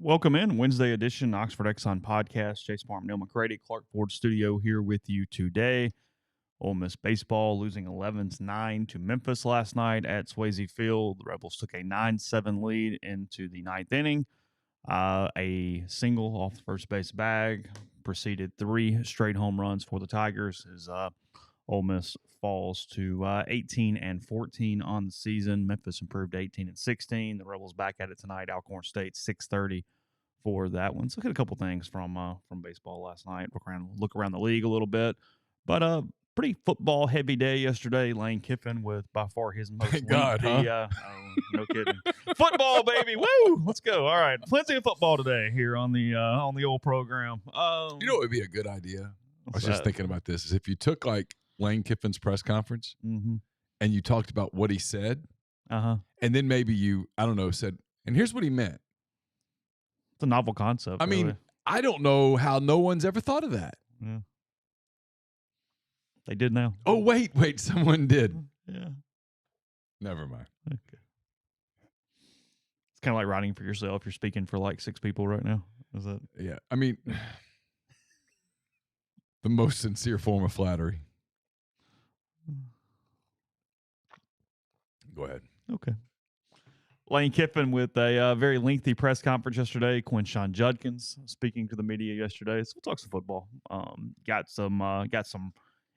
Welcome in Wednesday edition Oxford Exxon Podcast. Chase Parham, Neal, McCready, Clark Ford Studio here with you today. Ole Miss baseball losing 11-9 to Memphis last night at Swayze Field. The Rebels took a 9-7 lead into the ninth inning. A single off the first base bag preceded three straight home runs for the Tigers as Ole Miss falls to 18-14 on the season. Memphis improved to 18-16. The Rebels back at it tonight. Alcorn State 6:30 for that one. So look at a couple things from baseball last night. Look around the league a little bit, but pretty football heavy day yesterday. Lane Kiffin with by far his most Thank God, no kidding. Football, baby. Woo! Let's go. All right. Plenty of football today here on the old program. You know what would be a good idea? I was just thinking about this. Is if you took like Lane Kiffin's press conference and you talked about what he said, and then maybe you, I don't know, said, and here's what he meant. It's a novel concept. I mean, I don't know how no one's ever thought of that. Yeah. They did now. Oh, wait, someone did. Yeah. Never mind. Okay. It's kind of like writing for yourself. You're speaking for like six people right now. Is that? Yeah. I mean, the most sincere form of flattery. Go ahead. Okay. Lane Kiffin with a very lengthy press conference yesterday. Quinshon Judkins speaking to the media yesterday. So we'll talk some football. Got some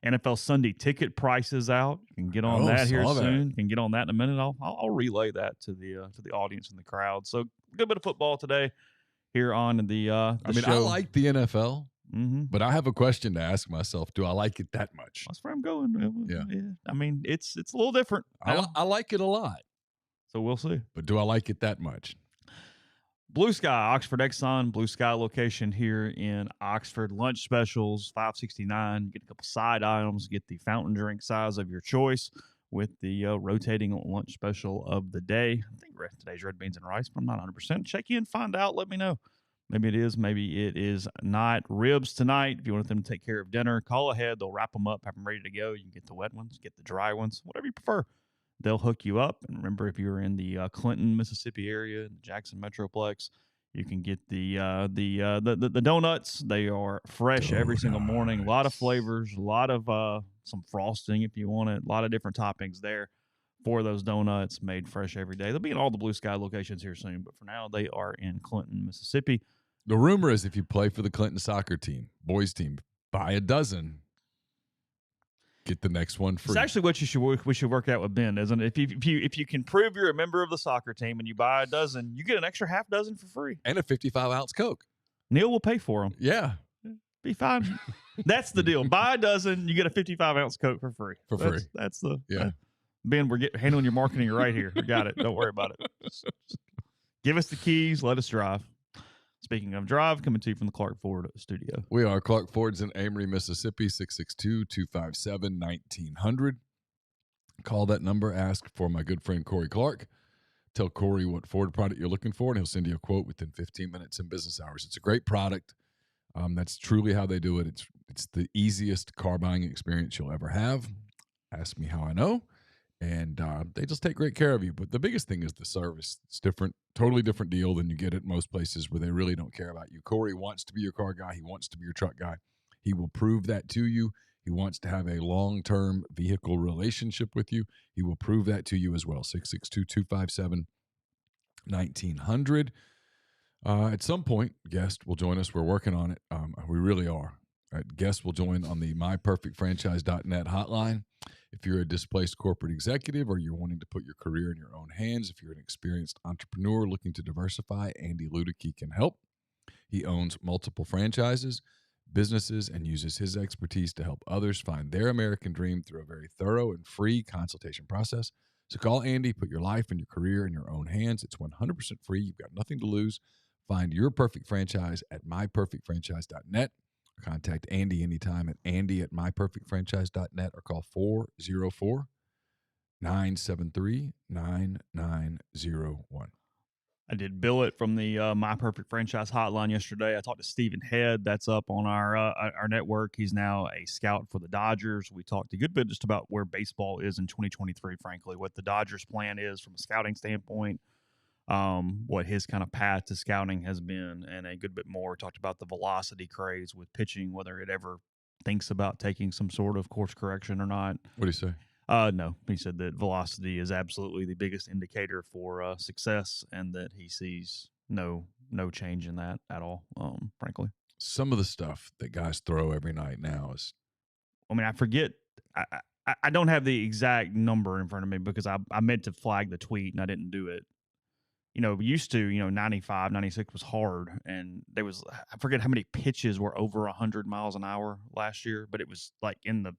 NFL Sunday ticket prices out. You can get on that here soon. You can get on that in a minute. I'll relay that to the audience and the crowd. So good bit of football today here on the show. I like the NFL, but I have a question to ask myself. Do I like it that much? That's where I'm going. Yeah. I mean, it's a little different. I like it a lot. So we'll see. But do I like it that much? Blue Sky, Oxford Exxon, Blue Sky location here in Oxford. Lunch specials, $5.69. Get a couple side items. Get the fountain drink size of your choice with the rotating lunch special of the day. I think today's red beans and rice, but I'm not 100%. Check in, find out, let me know. Maybe it is, maybe it is not. Ribs tonight. If you want them to take care of dinner, call ahead. They'll wrap them up, have them ready to go. You can get the wet ones, get the dry ones, whatever you prefer. They'll hook you up. And remember, if you're in the Clinton, Mississippi area, the Jackson Metroplex, you can get the donuts. They are fresh every single morning. A lot of flavors, a lot of some frosting if you want it. A lot of different toppings there for those donuts made fresh every day. They'll be in all the Blue Sky locations here soon, but for now they are in Clinton, Mississippi. The rumor is if you play for the Clinton soccer team, boys team, buy a dozen. Get the next one free. It's actually what we should work out with Ben, isn't it? If you can prove you're a member of the soccer team and you buy a dozen, you get an extra half dozen for free. And a 55-ounce Coke. Neal will pay for them. Yeah. Be fine. That's the deal. Buy a dozen, you get a 55-ounce Coke for free. That's the Ben, we're handling your marketing right here. We got it. Don't worry about it. Just give us the keys. Let us drive. Speaking of drive, coming to you from the Clark Ford studio. We are Clark Ford's in Amory, Mississippi, 662-257-1900. Call that number. Ask for my good friend Corey Clark. Tell Corey what Ford product you're looking for, and he'll send you a quote within 15 minutes in business hours. It's a great product. That's truly how they do it. It's the easiest car buying experience you'll ever have. Ask me how I know. And they just take great care of you. But the biggest thing is the service. It's different, totally different deal than you get at most places where they really don't care about you. Corey wants to be your car guy. He wants to be your truck guy. He will prove that to you. He wants to have a long-term vehicle relationship with you. He will prove that to you as well. 662-257-1900. At some point, Guest will join us. We're working on it. We really are. Guest will join on the myperfectfranchise.net hotline. If you're a displaced corporate executive or you're wanting to put your career in your own hands, if you're an experienced entrepreneur looking to diversify, Andy Ludicky can help. He owns multiple franchises, businesses, and uses his expertise to help others find their American dream through a very thorough and free consultation process. So call Andy, put your life and your career in your own hands. It's 100% free. You've got nothing to lose. Find your perfect franchise at myperfectfranchise.net. Contact Andy anytime at andy@myperfectfranchise.net or call 404-973-9901. I did bill it from the My Perfect Franchise hotline yesterday. I talked to Stephen Head. That's up on our network. He's now a scout for the Dodgers. We talked a good bit just about where baseball is in 2023, frankly, what the Dodgers' plan is from a scouting standpoint, what his kind of path to scouting has been, and a good bit more. Talked about the velocity craze with pitching, whether it ever thinks about taking some sort of course correction or not. What do you say? No, he said that velocity is absolutely the biggest indicator for success, and that he sees no change in that at all. Frankly, some of the stuff that guys throw every night now is. I mean, I forget. I don't have the exact number in front of me because I meant to flag the tweet and I didn't do it. Used to, 95, 96 was hard. And there was, I forget how many pitches were over 100 miles an hour last year, but it was like in the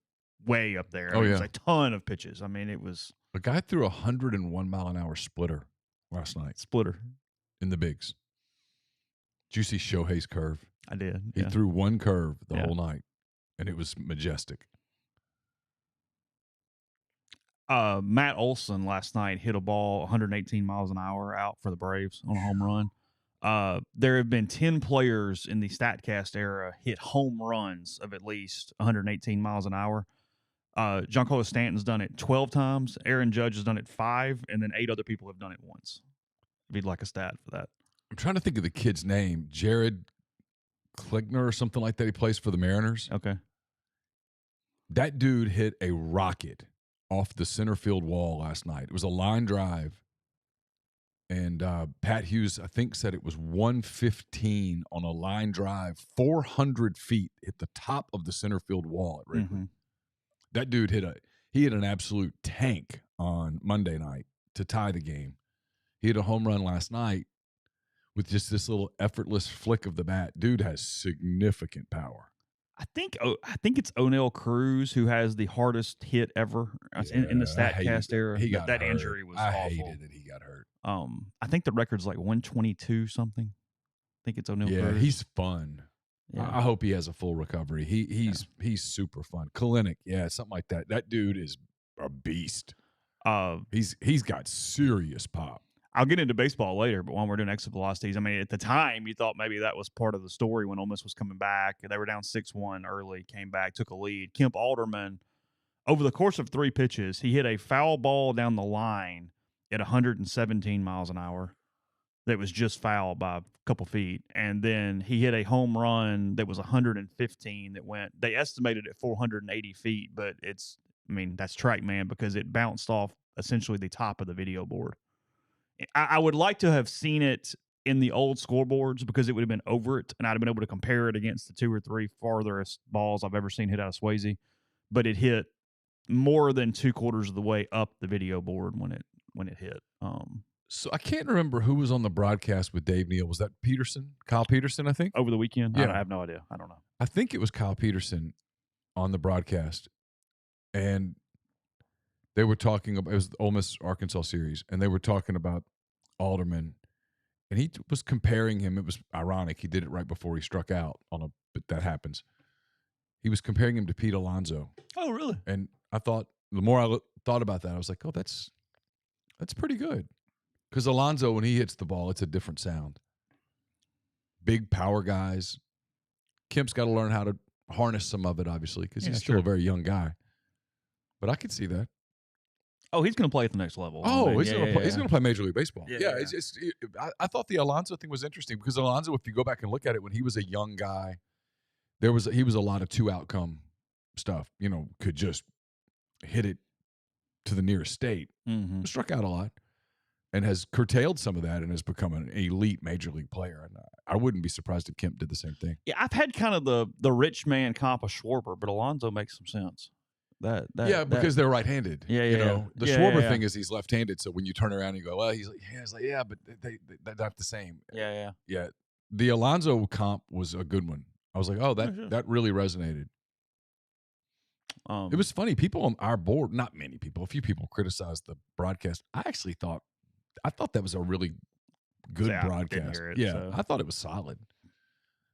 way up there. It was a ton of pitches. I mean, it was. A guy threw 101 mile an hour splitter last night. Splitter. In the bigs. Did you see Shohei's curve? I did. He threw one curve the whole night, and it was majestic. Matt Olson last night hit a ball 118 miles an hour out for the Braves on a home run. There have been 10 players in the StatCast era hit home runs of at least 118 miles an hour. Giancarlo Stanton's done it 12 times. Aaron Judge has done it 5, and then 8 other people have done it once. If you'd like a stat for that. I'm trying to think of the kid's name. Jared Kligner or something like that. He plays for the Mariners. Okay. That dude hit a rocket off the center field wall last night. It was a line drive. And Pat Hughes, I think, said it was 115 on a line drive, 400 feet, hit the top of the center field wall at Wrigley. Mm-hmm. That dude hit an absolute tank on Monday night to tie the game. He hit a home run last night with just this little effortless flick of the bat. Dude has significant power. I think it's O'Neal Cruz who has the hardest hit ever in the StatCast era. That injury was awful. I hated that he got hurt. I think the record's like 122 something. I think it's O'Neal Cruz. Yeah, he's fun. Yeah. I hope he has a full recovery. He's super fun. Kalinick, something like that. That dude is a beast. He's got serious pop. I'll get into baseball later, but when we're doing exit velocities, I mean, at the time, you thought maybe that was part of the story when Ole Miss was coming back. They were down 6-1 early, came back, took a lead. Kemp Alderman, over the course of 3 pitches, he hit a foul ball down the line at 117 miles an hour that was just foul by a couple feet. And then he hit a home run that was 115 that went, they estimated at 480 feet, but that's TrackMan because it bounced off essentially the top of the video board. I would like to have seen it in the old scoreboards because it would have been over it, and I'd have been able to compare it against the 2 or 3 farthest balls I've ever seen hit out of Swayze. But it hit more than 2/4 of the way up the video board when it hit. So I can't remember who was on the broadcast with Dave Neal. Was that Peterson? Kyle Peterson, I think? Over the weekend? Yeah. I have no idea. I don't know. I think it was Kyle Peterson on the broadcast, and they were talking about, it was the Ole Miss Arkansas series, and they were talking about Alderman, and he was comparing him. It was ironic. He did it right before he struck out but that happens. He was comparing him to Pete Alonso. Oh, really? And I thought, the more I thought about that, I was like, oh, that's pretty good. Because Alonso, when he hits the ball, it's a different sound. Big power guys. Kemp's got to learn how to harness some of it, obviously, because he's still a very young guy. But I could see that. Oh, he's going to play at the next level. He's going to play Major League Baseball. It's just, I thought the Alonso thing was interesting because Alonso, if you go back and look at it, when he was a young guy, he was a lot of 2-outcome stuff. Could just hit it to the nearest state. Mm-hmm. Struck out a lot, and has curtailed some of that and has become an elite Major League player. And I wouldn't be surprised if Kemp did the same thing. Yeah, I've had kind of the rich man comp of Schwarber, but Alonso makes some sense. Because they're right-handed. The Schwarber thing is he's left-handed, so when you turn around and you go, well, he's like, but they're not the same. Yeah. The Alonso comp was a good one. I was like, oh, that really resonated. It was funny. People on our board, not many people, a few people criticized the broadcast. I thought that was a really good broadcast. I thought it was solid.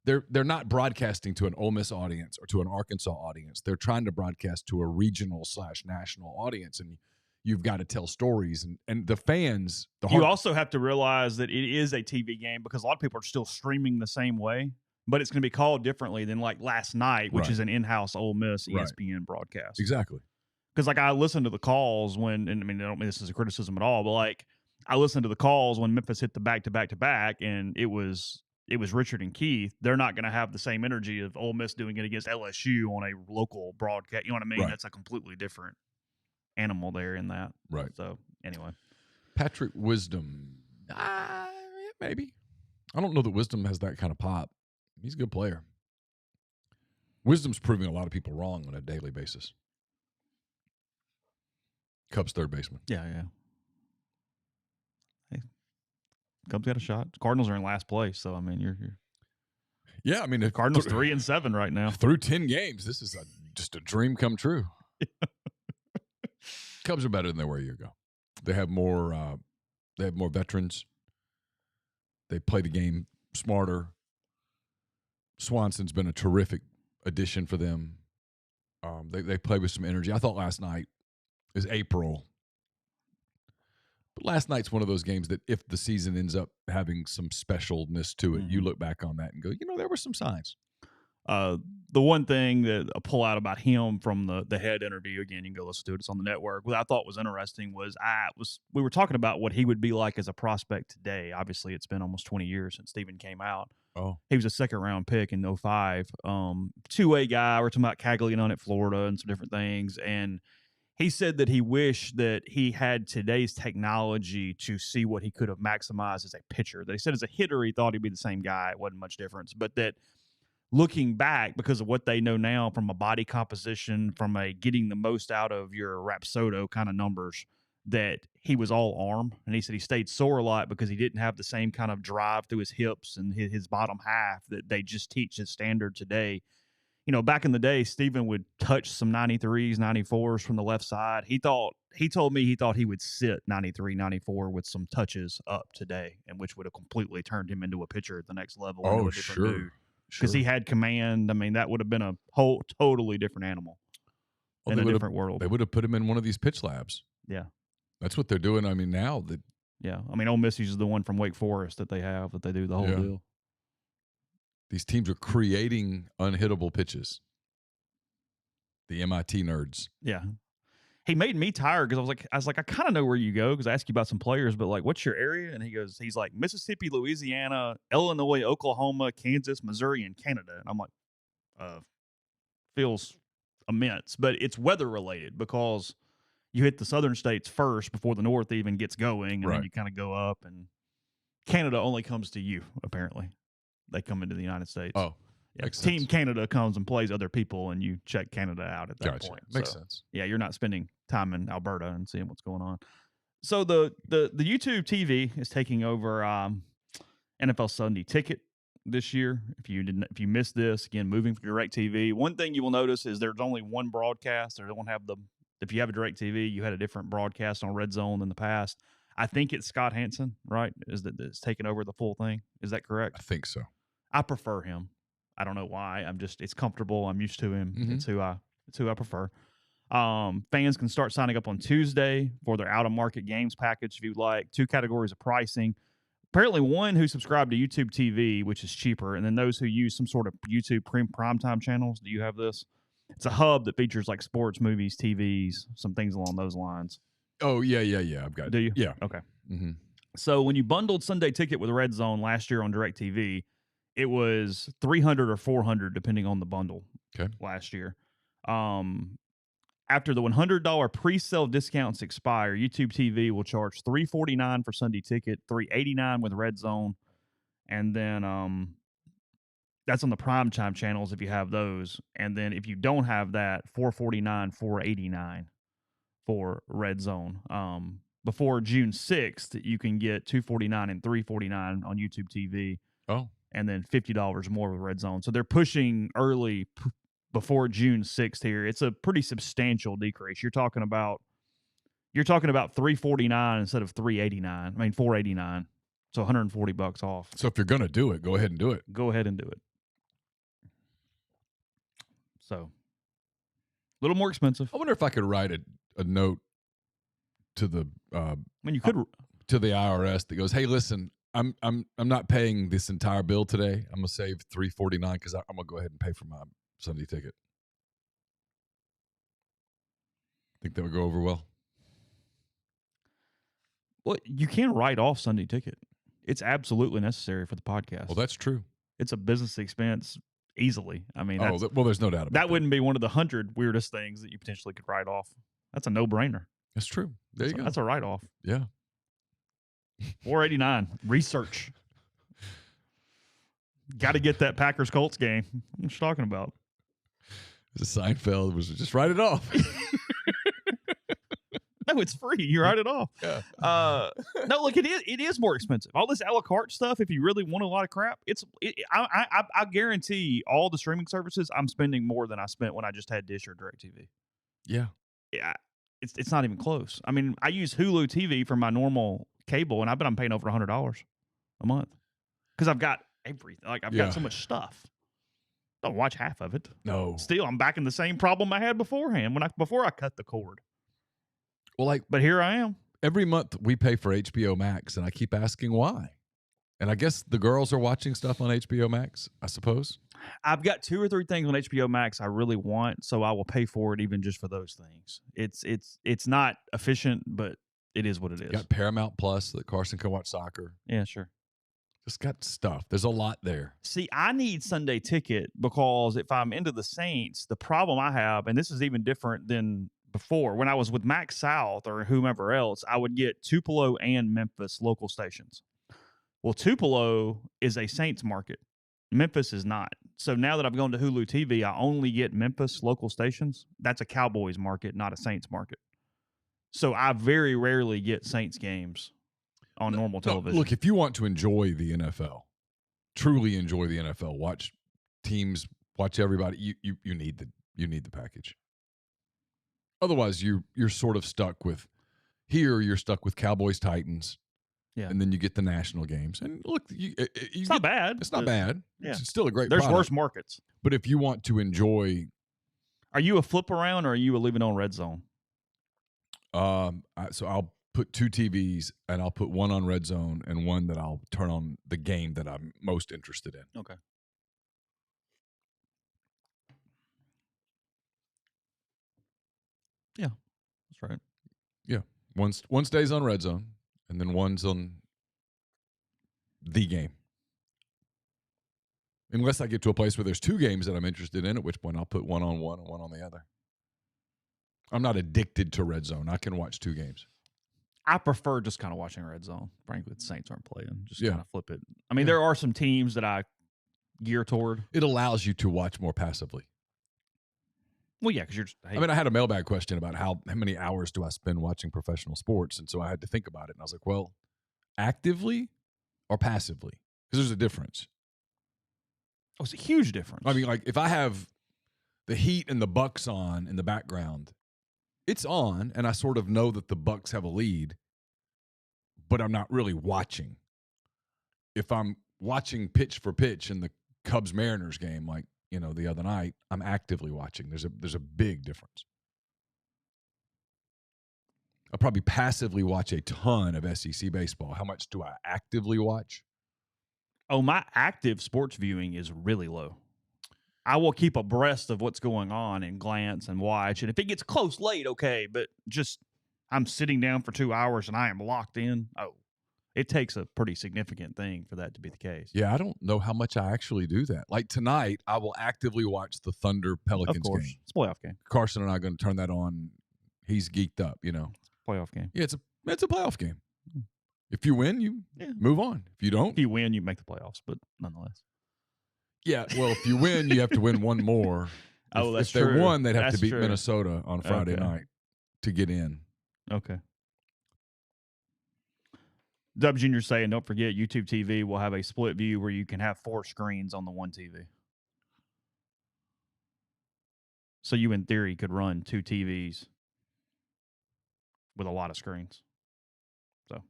They're not broadcasting to an Ole Miss audience or to an Arkansas audience. They're trying to broadcast to a regional/national audience, and you've got to tell stories. And the fans... You also have to realize that it is a TV game because a lot of people are still streaming the same way, but it's going to be called differently than like last night, which is an in-house Ole Miss ESPN broadcast. Exactly. Because I listened to the calls when, and I don't mean this is a criticism at all, but I listened to the calls when Memphis hit the back-to-back, and it was Richard and Keith. They're not going to have the same energy of Ole Miss doing it against LSU on a local broadcast. You know what I mean? Right. That's a completely different animal there in that. Right. So, anyway. Patrick Wisdom. Maybe. I don't know that Wisdom has that kind of pop. He's a good player. Wisdom's proving a lot of people wrong on a daily basis. Cubs third baseman. Yeah. Hey, Cubs got a shot. Cardinals are in last place, so I mean, you're Yeah, I mean, the Cardinals 3-7 right now through 10 games. This is just a dream come true. Cubs are better than they were a year ago. They have more. They have more veterans. They play the game smarter. Swanson's been a terrific addition for them. They play with some energy. I thought last night is April. But last night's one of those games that if the season ends up having some specialness to it, you look back on that and go, there were some signs. The one thing that I pull out about him from the head interview, again, you can go listen to it. It's on the network. What I thought was interesting was we were talking about what he would be like as a prospect today. Obviously, it's been almost 20 years since Stephen came out. Oh, he was a second-round pick in 2005. Two-way guy. We're talking about Caglianone at Florida and some different things. And he said that he wished that he had today's technology to see what he could have maximized as a pitcher. That he said as a hitter, he thought he'd be the same guy. It wasn't much difference. But that looking back, because of what they know now from a body composition, from a getting the most out of your Rapsodo kind of numbers, that he was all arm. And he said he stayed sore a lot because he didn't have the same kind of drive through his hips and his bottom half that they just teach as standard today. Back in the day, Stephen would touch some 93s, 94s from the left side. He told me he thought he would sit 93, 94 with some touches up today, and which would have completely turned him into a pitcher at the next level. Oh, sure. Because he had command. I mean, that would have been a whole totally different animal in a different world. They would have put him in one of these pitch labs. Yeah. That's what they're doing. I mean, now that. Yeah. I mean, Ole Miss uses the one from Wake Forest that they do the whole deal. These teams are creating unhittable pitches. The MIT nerds. Yeah. He made me tired because I was like, I kind of know where you go because I asked you about some players, but like, what's your area? And he's like, Mississippi, Louisiana, Illinois, Oklahoma, Kansas, Missouri, and Canada. And I'm like, feels immense, but it's weather related because you hit the southern states first before the north even gets going, and then you kind of go up. And Canada only comes to you, apparently. They come into the United States. Oh. Yeah, Team Canada comes and plays other people, and you check Canada out at that point. Makes sense. Yeah, you're not spending time in Alberta and seeing what's going on. So the YouTube TV is taking over NFL Sunday Ticket this year. If you missed this, again, moving from DirecTV. One thing you will notice is there's only one broadcast. They don't have if you have a DirecTV, you had a different broadcast on Red Zone in the past. I think it's Scott Hansen, right? That's taking over the full thing. Is that correct? I think so. I prefer him. I don't know why. It's comfortable. I'm used to him. Mm-hmm. It's who I prefer. Fans can start signing up on Tuesday for their out-of-market games package if you'd like. 2 categories of pricing. Apparently, one who subscribe to YouTube TV, which is cheaper, and then those who use some sort of YouTube primetime channels. Do you have this? It's a hub that features like sports, movies, TVs, some things along those lines. Oh, yeah. I've got it. Do you? Yeah. Okay. Mm-hmm. So when you bundled Sunday Ticket with Red Zone last year on DirecTV, it was $300 or $400 depending on the bundle. Okay. Last year. After the $100 pre-sale discounts expire, YouTube TV will charge $349 for Sunday Ticket, $389 with Red Zone, and then that's on the primetime channels if you have those. And then if you don't have that, $449, $489 for Red Zone. Before June 6th, you can get $249 and $349 on YouTube TV. Oh. And then $50 more with Red Zone. So they're pushing early before June 6th here. It's a pretty substantial decrease. You're talking about $349 instead of $389. I mean $489. So $140 off. So if you're gonna do it, go ahead and do it. Go ahead and do it. So a little more expensive. I wonder if I could write a note to the you could to the IRS that goes, "Hey, listen, I'm not paying this entire bill today. I'm gonna save $349 because I'm gonna go ahead and pay for my Sunday Ticket." Think that would go over well? Well, you can write off Sunday ticket. It's absolutely necessary for the podcast. Well, that's true. It's a business expense easily. I mean, well, there's no doubt about that. That wouldn't be one of the 100 weirdest things that you potentially could write off. That's a no-brainer. That's true. There you go. That's a write-off. Yeah. 489. Research. Got to get that Packers-Colts game. What you talking about? The Seinfeld was just write it off. No, it's free. You write it off. Yeah. No, look, it is more expensive. All this a la carte stuff, if you really want a lot of crap, I guarantee all the streaming services I'm spending more than I spent when I just had Dish or DirecTV. Yeah. Yeah. It's not even close. I mean, I use Hulu TV for my normal cable, and I bet I'm paying over $100 a month because I've got everything. Like, I've got so much stuff. Don't watch half of it. No. Still, I'm back in the same problem I had beforehand before I cut the cord. Well, but here I am. Every month we pay for HBO Max, and I keep asking why. And I guess the girls are watching stuff on HBO Max, I suppose. I've got 2 or 3 things on HBO Max I really want, so I will pay for it even just for those things. It's not efficient, but it is what it is. You got Paramount Plus that Carson can watch soccer. Yeah, sure. Just got stuff. There's a lot there. See, I need Sunday ticket because if I'm into the Saints, the problem I have, and this is even different than before, when I was with Max South or whomever else, I would get Tupelo and Memphis local stations. Well, Tupelo is a Saints market. Memphis is not. So now that I've gone to Hulu TV, I only get Memphis local stations. That's a Cowboys market, not a Saints market. So I very rarely get Saints games on normal television. Look, if you want to enjoy the NFL, truly enjoy the NFL, watch teams, watch everybody, you need the package. Otherwise, you're sort of stuck with you're stuck with Cowboys Titans. Yeah. And then you get the national games. And look, it's not bad. It's not bad. Yeah. It's still a great There's product. worse markets. But if you want to enjoy. Are you a flip around or are you a leave it on red zone? So I'll put 2 TVs and I'll put one on red zone and one that I'll turn on the game that I'm most interested in. Okay. Yeah, that's right. Yeah. One stays on red zone and then one's on the game. Unless I get to a place where there's 2 games that I'm interested in, at which point I'll put one on one and one on the other. I'm not addicted to red zone. I can watch 2 games. I prefer just kind of watching red zone. Frankly, the Saints aren't playing. Just kind of flip it. I mean, there are some teams that I gear toward. It allows you to watch more passively. Well, yeah, because you're just. I had a mailbag question about how many hours do I spend watching professional sports, and so I had to think about it, and I was like, well, actively or passively? Because there's a difference. Oh, it's a huge difference. I mean, like if I have the Heat and the Bucks on in the background, it's on, and I sort of know that the Bucks have a lead, but I'm not really watching. If I'm watching pitch for pitch in the Cubs-Mariners game, like the other night, I'm actively watching. There's a big difference. I probably passively watch a ton of SEC baseball. How much do I actively watch? Oh, my active sports viewing is really low. I will keep abreast of what's going on and glance and watch. And if it gets close late, okay. But just I'm sitting down for 2 hours and I am locked in. Oh, it takes a pretty significant thing for that to be the case. Yeah, I don't know how much I actually do that. Like tonight, I will actively watch the Thunder-Pelicans game. It's a playoff game. Carson and I are going to turn that on. He's geeked up, Playoff game. Yeah, it's a playoff game. If you win, you move on. If you don't. If you win, you make the playoffs, but nonetheless. Yeah, well, if you win, you have to win one more. That's true. If they won, they'd have to beat Minnesota on Friday night to get in. Okay. Dub Jr. saying, don't forget, YouTube TV will have a split view where you can have 4 screens on the one TV. So you, in theory, could run 2 TVs with a lot of screens. So.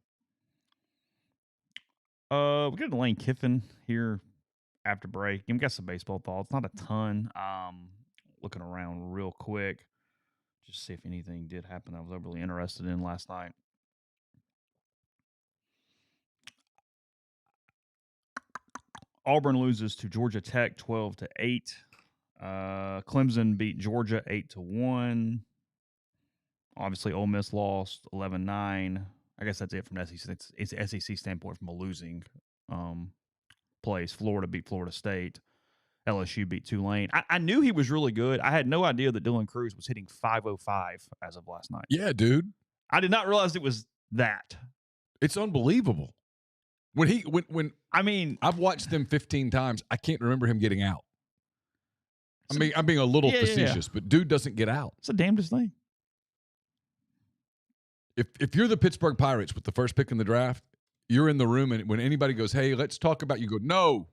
We're going to Lane Kiffin here after break. We got some baseball thoughts. Not a ton. Looking around real quick. Just see if anything did happen I was overly interested in last night. Auburn loses to Georgia Tech 12-8. Clemson beat Georgia 8-1. Obviously, Ole Miss lost 11-9. I guess that's it from SEC. It's SEC standpoint from a losing place. Florida beat Florida State. LSU beat Tulane. I knew he was really good. I had no idea that Dylan Cruz was hitting 505 as of last night. Yeah, dude. I did not realize it was that. It's unbelievable. When I mean, I've watched them 15 times. I can't remember him getting out. I'm being a little facetious, but dude doesn't get out. It's the damnedest thing. If you're the Pittsburgh Pirates with the first pick in the draft, you're in the room, and when anybody goes, "Hey, let's talk about," you go, "No,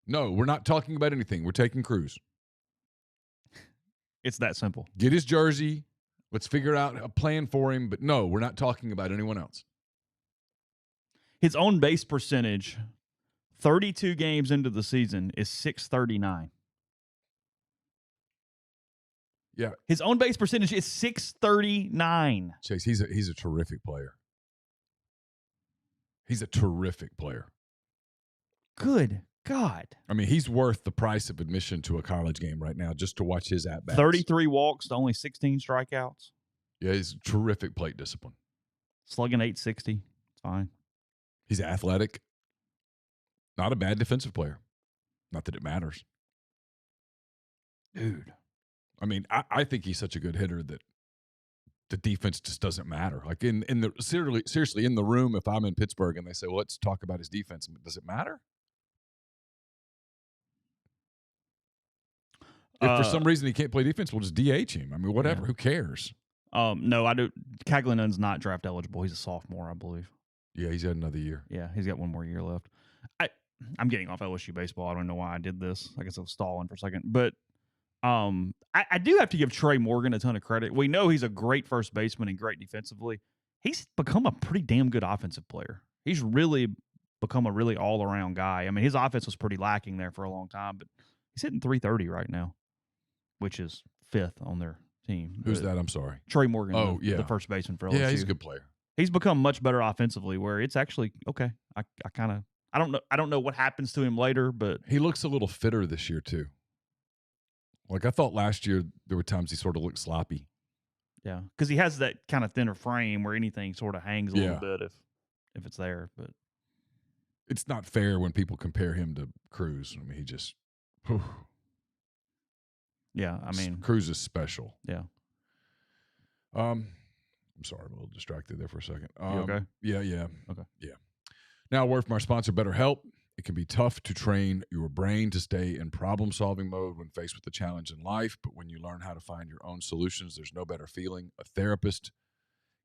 we're not talking about anything. We're taking Cruz." It's that simple. Get his jersey. Let's figure out a plan for him. But no, we're not talking about anyone else. His own base percentage, 32 games into the season, is .639. Yeah. His own base percentage is .639. Chase, he's a terrific player. He's a terrific player. Good God. I mean, he's worth the price of admission to a college game right now just to watch his at-bats. 33 walks to only 16 strikeouts. Yeah, he's terrific plate discipline. Slugging .860. It's fine. He's athletic. Not a bad defensive player. Not that it matters. Dude. I mean, I think he's such a good hitter that the defense just doesn't matter. Like seriously in the room, if I'm in Pittsburgh and they say, "Well, let's talk about his defense," does it matter? If for some reason he can't play defense, we'll just DH him. I mean, whatever. Yeah. Who cares? No, I do. Caglinon's not draft eligible. He's a sophomore, I believe. Yeah, he's had another year. Yeah, he's got one more year left. I'm getting off LSU baseball. I don't know why I did this. I guess I was stalling for a second. But I do have to give Trey Morgan a ton of credit. We know he's a great first baseman and great defensively. He's become a pretty damn good offensive player. He's really become a really all-around guy. I mean, his offense was pretty lacking there for a long time, but he's hitting .330 right now, which is fifth on their team. Who's that? I'm sorry. Trey Morgan, the first baseman for LSU. Yeah, he's a good player. He's become much better offensively where it's actually, okay, I don't know what happens to him later, but he looks a little fitter this year too. Like I thought last year, there were times he sort of looked sloppy. Yeah, because he has that kind of thinner frame where anything sort of hangs a little bit if it's there. But it's not fair when people compare him to Cruz. I mean, he just, whew. Yeah, I mean, Cruz is special. Yeah. I'm sorry, I'm a little distracted there for a second. You okay? Yeah. Okay. Yeah. Now, a word from our sponsor, BetterHelp. It can be tough to train your brain to stay in problem-solving mode when faced with a challenge in life, but when you learn how to find your own solutions, there's no better feeling. A therapist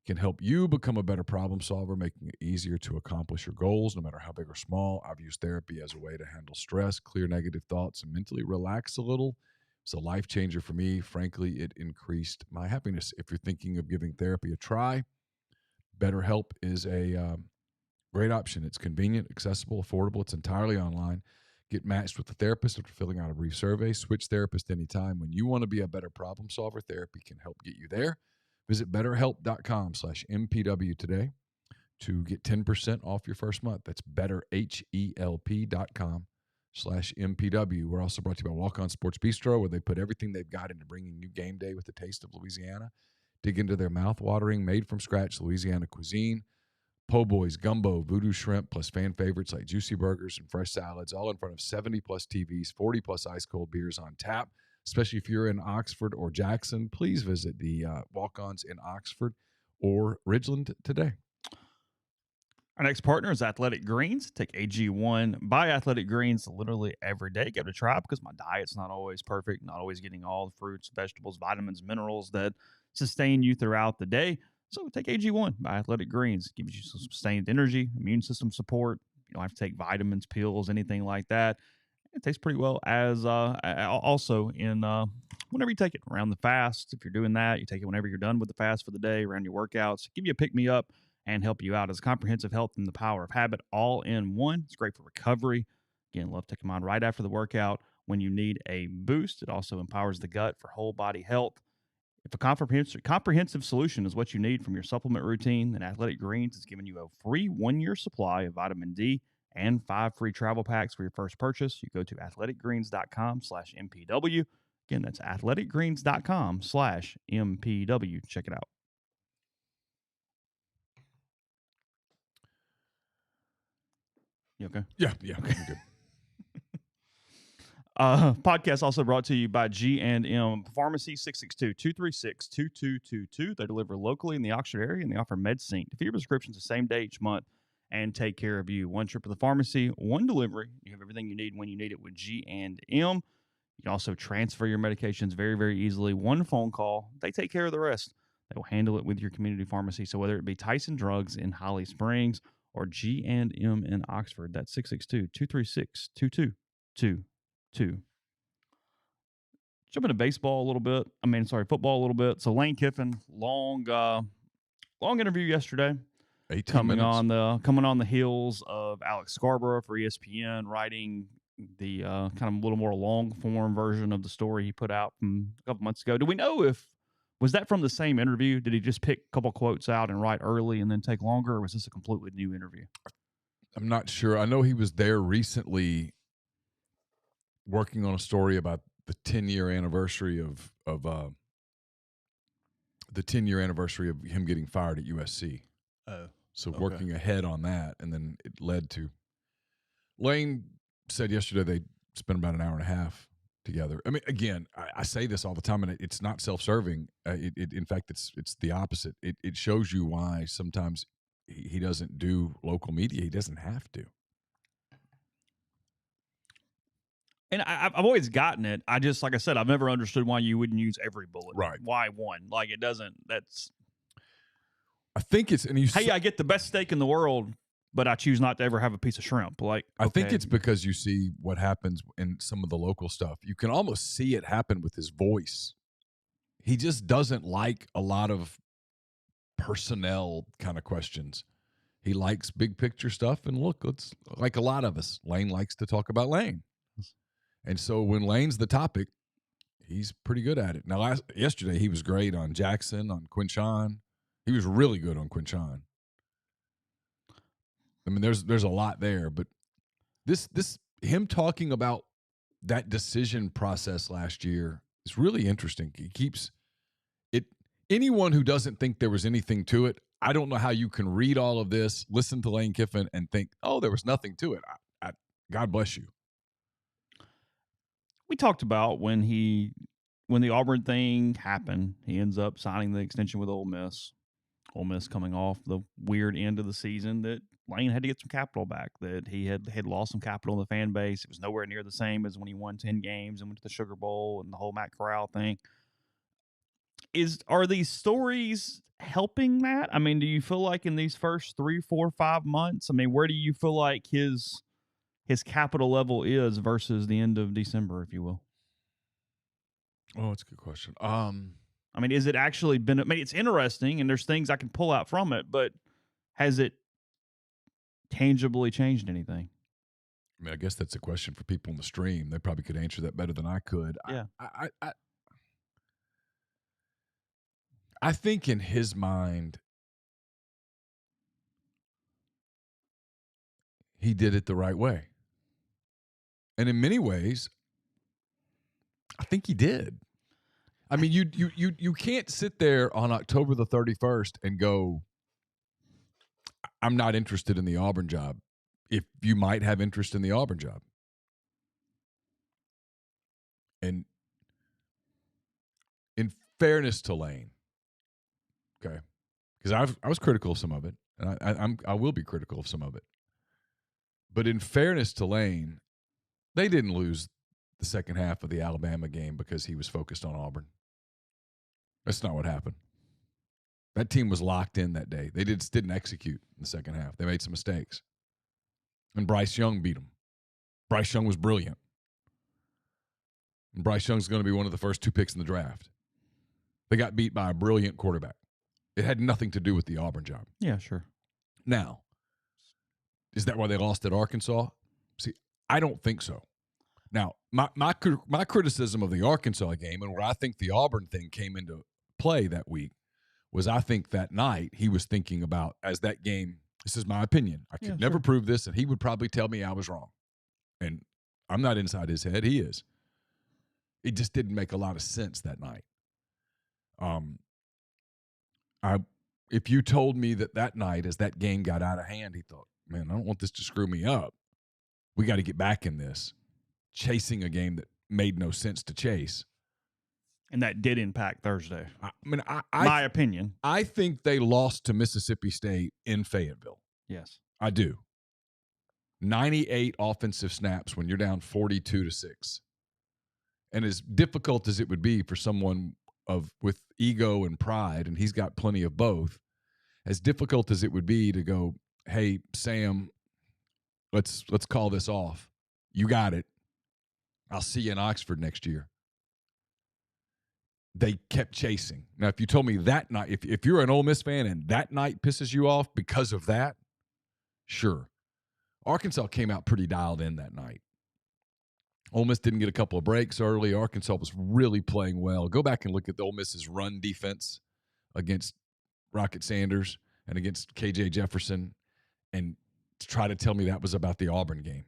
can help you become a better problem solver, making it easier to accomplish your goals, no matter how big or small. I've used therapy as a way to handle stress, clear negative thoughts, and mentally relax a little. It's a life changer for me. Frankly, it increased my happiness. If you're thinking of giving therapy a try, BetterHelp is a great option. It's convenient, accessible, affordable. It's entirely online. Get matched with a therapist after filling out a brief survey. Switch therapist anytime. When you want to be a better problem solver, therapy can help get you there. Visit betterhelp.com/MPW today to get 10% off your first month. That's betterhelp.com/MPW. We're also brought to you by Walk On Sports Bistro, where they put everything they've got into bringing you game day with the taste of Louisiana. Dig into their mouth-watering, made-from-scratch Louisiana cuisine. Po' boys, gumbo, voodoo shrimp, plus fan favorites like juicy burgers and fresh salads, all in front of 70-plus TVs, 40-plus ice-cold beers on tap. Especially if you're in Oxford or Jackson, please visit the Walk-Ons in Oxford or Ridgeland today. Our next partner is Athletic Greens. Take AG1 by Athletic Greens literally every day. Give it a try because my diet's not always perfect, not always getting all the fruits, vegetables, vitamins, minerals that sustain you throughout the day. So take AG1 by Athletic Greens. It gives you some sustained energy, immune system support. You don't have to take vitamins, pills, anything like that. It tastes pretty well as also in whenever you take it around the fast. If you're doing that, you take it whenever you're done with the fast for the day, around your workouts. Give you a pick-me-up and help you out. As comprehensive health and the power of habit all in one. It's great for recovery. Again, love taking mine right after the workout when you need a boost. It also empowers the gut for whole body health. If a comprehensive solution is what you need from your supplement routine, then Athletic Greens is giving you a free 1-year supply of vitamin D and 5 free travel packs for your first purchase. You go to athleticgreens.com/MPW. Again, that's athleticgreens.com/MPW. Check it out. You okay? Yeah, Okay. I'm good. Podcast also brought to you by G&M Pharmacy, 662-236-2222. They deliver locally in the Oxford area, and they offer MedSync to fill your prescriptions the same day each month and take care of you. One trip to the pharmacy, one delivery. You have everything you need when you need it with G&M. You can also transfer your medications very, very easily. One phone call, they take care of the rest. They will handle it with your community pharmacy. So whether it be Tyson Drugs in Holly Springs or G&M in Oxford, that's 662-236-2222. Jump into baseball a little bit. Football a little bit. So Lane Kiffin, long interview yesterday. 18 minutes. Coming on the heels of Alex Scarborough for ESPN, writing the kind of a little more long form version of the story he put out from a couple months ago. Do we know was that from the same interview? Did he just pick a couple quotes out and write early and then take longer, or was this a completely new interview? I'm not sure. I know he was there recently working on a story about the 10-year anniversary of him getting fired at USC. Oh. So Okay. working ahead on that, and then it led to Lane said yesterday they spent about an hour and a half together. I mean, again, I say this all the time, and it's not self-serving. In fact, it's the opposite. It shows you why sometimes he doesn't do local media. He doesn't have to. And I've always gotten it. I just, like I said, I've never understood why you wouldn't use every bullet. Right. Why one? Like, it doesn't. That's. I think it's, and you. Hey, I get the best steak in the world, but I choose not to ever have a piece of shrimp. Like, I think it's because you see what happens in some of the local stuff. You can almost see it happen with his voice. He just doesn't like a lot of personnel kind of questions. He likes big picture stuff. And look, it's like a lot of us. Lane likes to talk about Lane. And so when Lane's the topic, he's pretty good at it. Now, yesterday he was great on Jackson, on Quinshon. He was really good on Quinshon. I mean, there's a lot there, but this him talking about that decision process last year is really interesting. He keeps it. Anyone who doesn't think there was anything to it, I don't know how you can read all of this, listen to Lane Kiffin, and think, oh, there was nothing to it. God bless you. We talked about when the Auburn thing happened, he ends up signing the extension with Ole Miss. Ole Miss coming off the weird end of the season that Lane had to get some capital back, that he had lost some capital in the fan base. It was nowhere near the same as when he won 10 games and went to the Sugar Bowl and the whole Matt Corral thing. Are these stories helping that? I mean, do you feel like in these first 3, 4, 5 months, I mean, where do you feel like his capital level is versus the end of December, if you will? Oh, that's a good question. I mean, is it actually been? I mean, it's interesting, and there's things I can pull out from it, but has it tangibly changed anything? I mean, I guess that's a question for people in the stream. They probably could answer that better than I could. Yeah. I think in his mind, he did it the right way. And in many ways, I think he did. I mean, you can't sit there on October the 31st and go, I'm not interested in the Auburn job, if you might have interest in the Auburn job. And in fairness to Lane, okay, because I was critical of some of it, and I will be critical of some of it. But in fairness to Lane, they didn't lose the second half of the Alabama game because he was focused on Auburn. That's not what happened. That team was locked in that day. They didn't execute in the second half. They made some mistakes. And Bryce Young beat them. Bryce Young was brilliant. And Bryce Young's going to be one of the first 2 picks in the draft. They got beat by a brilliant quarterback. It had nothing to do with the Auburn job. Yeah, sure. Now, is that why they lost at Arkansas? See, I don't think so. Now, my criticism of the Arkansas game and where I think the Auburn thing came into play that week was I think that night he was thinking about, as that game, this is my opinion. I could never prove this, and he would probably tell me I was wrong. And I'm not inside his head. He is. It just didn't make a lot of sense that night. If you told me that night as that game got out of hand, he thought, man, I don't want this to screw me up. we got to get back in this, chasing a game that made no sense to chase. And that did impact Thursday. My opinion. I think they lost to Mississippi State in Fayetteville. Yes. I do. 98 offensive snaps when you're down 42-6. And as difficult as it would be for someone with ego and pride, and he's got plenty of both, as difficult as it would be to go, hey, Sam, let's call this off. You got it. I'll see you in Oxford next year. They kept chasing. Now, if you told me that night, if you're an Ole Miss fan and that night pisses you off because of that, sure. Arkansas came out pretty dialed in that night. Ole Miss didn't get a couple of breaks early. Arkansas was really playing well. Go back and look at the Ole Miss's run defense against Rocket Sanders and against KJ Jefferson and try to tell me that was about the Auburn game.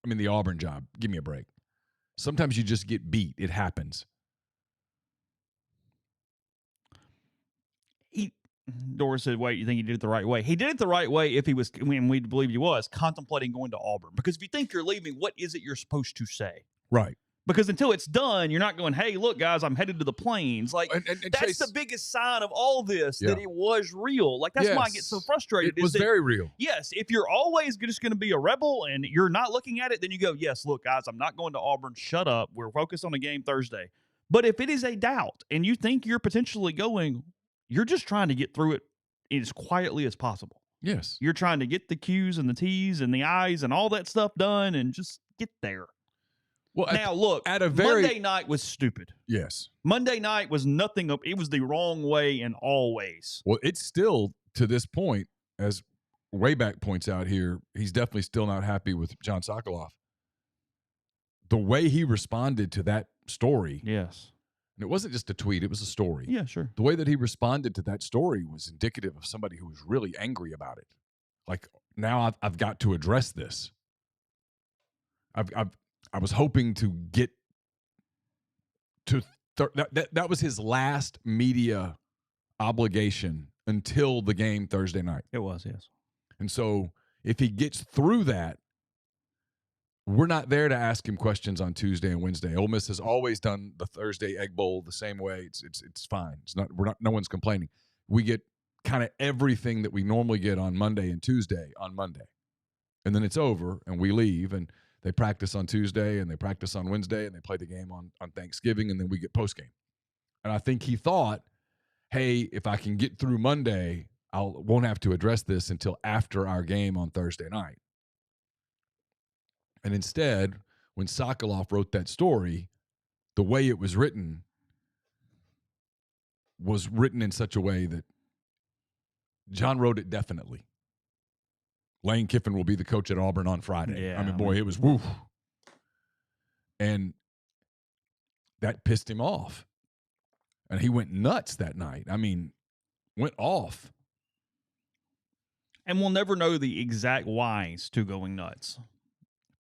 The Auburn job. Give me a break. Sometimes you just get beat. It happens. Doris said, wait, you think he did it the right way? He did it the right way if he was, when we believe he was, contemplating going to Auburn. Because if you think you're leaving, what is it you're supposed to say? Right. Because until it's done, you're not going, hey, look, guys, I'm headed to the plains. Like, and that's Chase, the biggest sign of all this, that it was real. Like, that's why I get so frustrated. It was very real. Yes, if you're always just going to be a rebel and you're not looking at it, then you go, yes, look, guys, I'm not going to Auburn. Shut up. We're focused on the game Thursday. But if it is a doubt and you think you're potentially going, you're just trying to get through it as quietly as possible. Yes. You're trying to get the Q's and the T's and the I's and all that stuff done and just get there. Well, now, look, Monday night was stupid. Yes. Monday night was nothing. It was the wrong way in all ways. Well, it's still, to this point, as Wayback points out here, he's definitely still not happy with John Sokoloff. The way he responded to that story. Yes. And it wasn't just a tweet, it was a story. Yeah, sure. The way that he responded to that story was indicative of somebody who was really angry about it. Like, now I've got to address this. I was hoping to get to that was his last media obligation until the game Thursday night. It was, yes. And so if he gets through that, we're not there to ask him questions on Tuesday and Wednesday. Ole Miss has always done the Thursday Egg Bowl the same way. It's fine. No one's complaining. We get kind of everything that we normally get on Monday and Tuesday on Monday. And then it's over and we leave and they practice on Tuesday and they practice on Wednesday and they play the game on Thanksgiving and then we get postgame. And I think he thought, hey, if I can get through Monday, I won't have to address this until after our game on Thursday night. And instead, when Sokoloff wrote that story, the way it was written in such a way that John wrote it definitely. Lane Kiffin will be the coach at Auburn on Friday. Yeah, it was woof. And that pissed him off. And he went nuts that night. Went off. And we'll never know the exact whys to going nuts.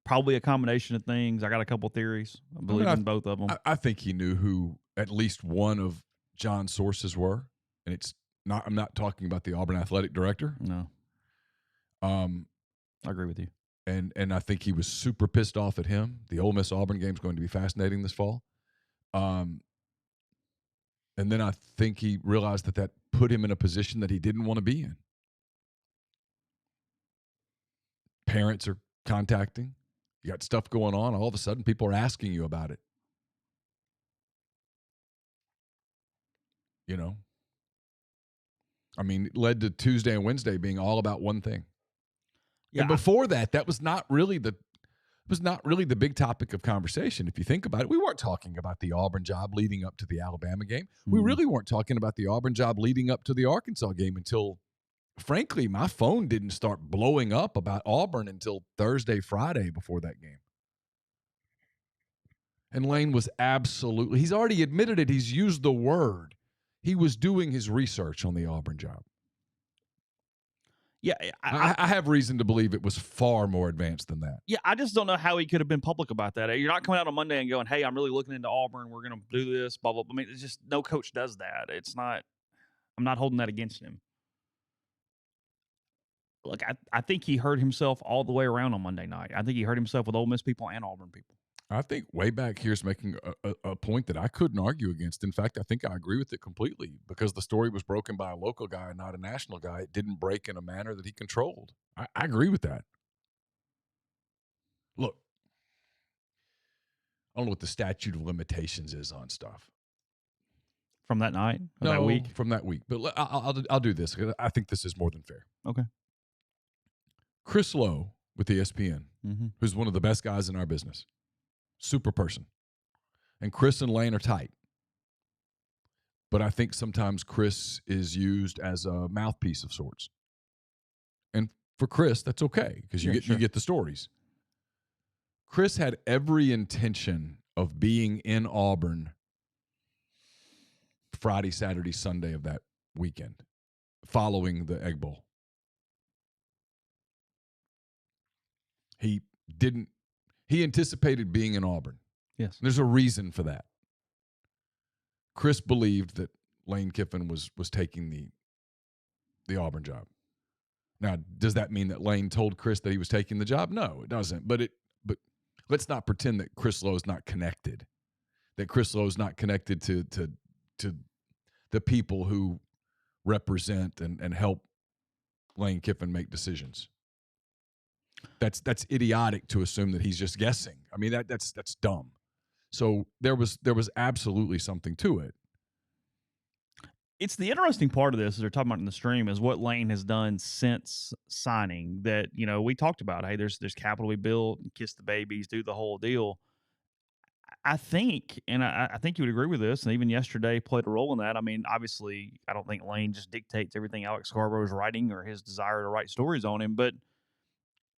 Probably a combination of things. I got a couple theories. I believe in both of them. I think he knew who at least one of John's sources were. And I'm not talking about the Auburn athletic director. No. I agree with you. And I think he was super pissed off at him. The Ole Miss Auburn game is going to be fascinating this fall. And then I think he realized that put him in a position that he didn't want to be in. Parents are contacting. You got stuff going on. All of a sudden, people are asking you about it. It led to Tuesday and Wednesday being all about one thing. Yeah. And before that was not really the big topic of conversation. If you think about it, we weren't talking about the Auburn job leading up to the Alabama game. Mm-hmm. We really weren't talking about the Auburn job leading up to the Arkansas game until, frankly, my phone didn't start blowing up about Auburn until Thursday, Friday before that game. And Lane was he's already admitted it. He's used the word. He was doing his research on the Auburn job. Yeah, I have reason to believe it was far more advanced than that. Yeah, I just don't know how he could have been public about that. You're not coming out on Monday and going, hey, I'm really looking into Auburn. We're going to do this, blah, blah, blah. It's just no coach does that. I'm not holding that against him. look, I think he hurt himself all the way around on Monday night. I think he hurt himself with Ole Miss people and Auburn people. I think way back here's making a point that I couldn't argue against. In fact, I think I agree with it completely because the story was broken by a local guy, not a national guy. It didn't break in a manner that he controlled. I agree with that. Look, I don't know what the statute of limitations is on stuff. From that night? Or that week? From that week. But I'll do this. I think this is more than fair. Okay. Chris Lowe with ESPN, who's one of the best guys in our business. Super person. And Chris and Lane are tight. But I think sometimes Chris is used as a mouthpiece of sorts. And for Chris, that's okay because you get the stories. Chris had every intention of being in Auburn Friday, Saturday, Sunday of that weekend following the Egg Bowl. He anticipated being in Auburn. Yes. There's a reason for that. Chris believed that Lane Kiffin was taking the Auburn job. Now, does that mean that Lane told Chris that he was taking the job? No, it doesn't. But let's not pretend that Chris Lowe is not connected. That Chris Lowe is not connected to the people who represent and help Lane Kiffin make decisions. That's idiotic to assume that he's just guessing. I mean, that's dumb. So there was absolutely something to it. It's the interesting part of this, as they're talking about in the stream, is what Lane has done since signing. That, we talked about, hey, there's capital we built, kiss the babies, do the whole deal. I think, and I think you would agree with this, and even yesterday played a role in that. I mean, obviously, I don't think Lane just dictates everything Alex Scarborough is writing or his desire to write stories on him, but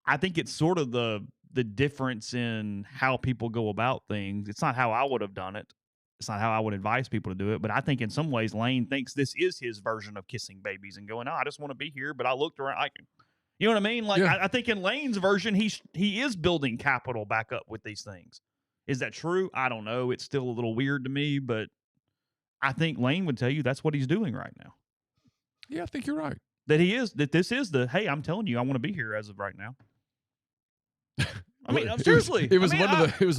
I think it's sort of the difference in how people go about things. It's not how I would have done it. It's not how I would advise people to do it. But I think in some ways, Lane thinks this is his version of kissing babies and going, I just want to be here, but I looked around. You know what I mean? Like, yeah. I think in Lane's version, he is building capital back up with these things. Is that true? I don't know. It's still a little weird to me, but I think Lane would tell you that's what he's doing right now. Yeah, I think you're right. That this is hey, I'm telling you, I want to be here as of right now. I mean, seriously. It was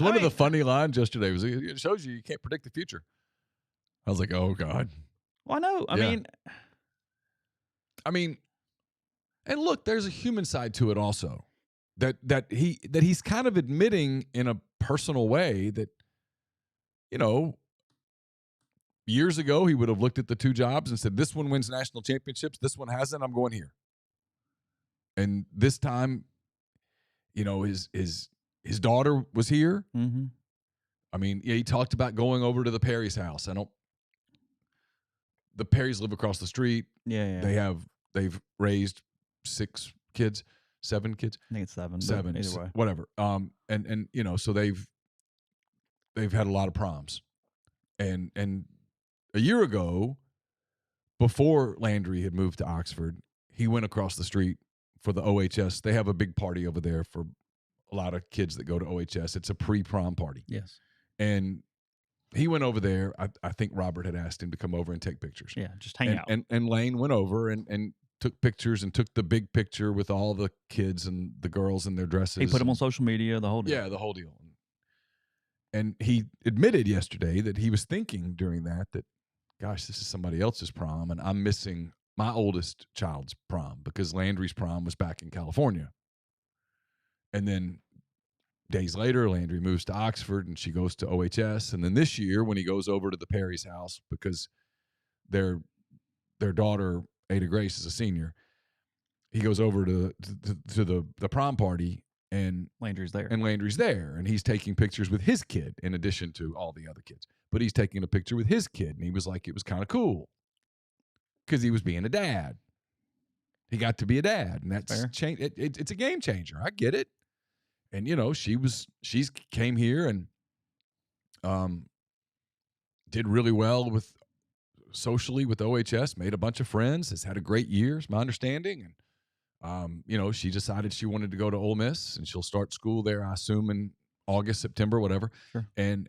one of the funny lines yesterday. It shows you can't predict the future. I was like, oh God. Well, I know. I mean, and look, there's a human side to it also. That he's kind of admitting in a personal way that, years ago he would have looked at the two jobs and said, this one wins national championships, this one hasn't, I'm going here. And this time, his daughter was here. Mm-hmm. I mean, he talked about going over to the Perry's house. The Perrys live across the street. Yeah. They've raised 7 kids. I think it's 7. Seven, either way. Whatever. And so they've had a lot of proms. And a year ago, before Landry had moved to Oxford, he went across the street for the OHS. They have a big party over there for a lot of kids that go to OHS. It's a pre-prom party. Yes. And he went over there. I think Robert had asked him to come over and take pictures. Yeah, just hang out. And Lane went over and took pictures and took the big picture with all the kids and the girls in their dresses. He put them on social media, the whole deal. Yeah, the whole deal. And he admitted yesterday that he was thinking during that, gosh, this is somebody else's prom, and I'm missing my oldest child's prom because Landry's prom was back in California. And then days later, Landry moves to Oxford, and she goes to OHS. And then this year, when he goes over to the Perry's house because their daughter, Ada Grace, is a senior, he goes over to the prom party, and Landry's there. And he's taking pictures with his kid in addition to all the other kids. But he's taking a picture with his kid, and he was like, it was kind of cool because he was being a dad. He got to be a dad, and that's it's a game changer. I get it. And she came here and did really well socially with OHS, made a bunch of friends, has had a great year, is my understanding. And she decided she wanted to go to Ole Miss, and she'll start school there, I assume, in August, September, whatever. Sure. And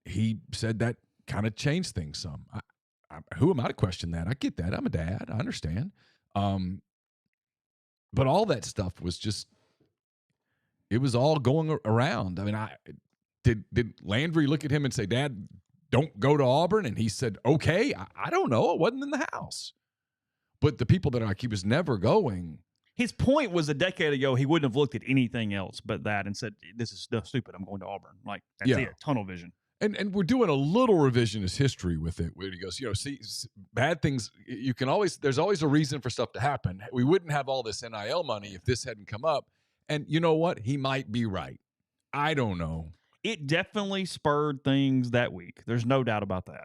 he said that kind of changed things some. who am I to question that? I get that. I'm a dad. I understand. But all that stuff was just, it was all going around. I mean, did Landry look at him and say, Dad, don't go to Auburn? And he said, okay. I don't know. It wasn't in the house. But the people that are like, he was never going. His point was a decade ago, he wouldn't have looked at anything else but that and said, this is stupid. I'm going to Auburn. Like, that's it. Tunnel vision. And we're doing a little revisionist history with it, where he goes, see, bad things, there's always a reason for stuff to happen. We wouldn't have all this NIL money if this hadn't come up. And you know what? He might be right. I don't know. It definitely spurred things that week. There's no doubt about that.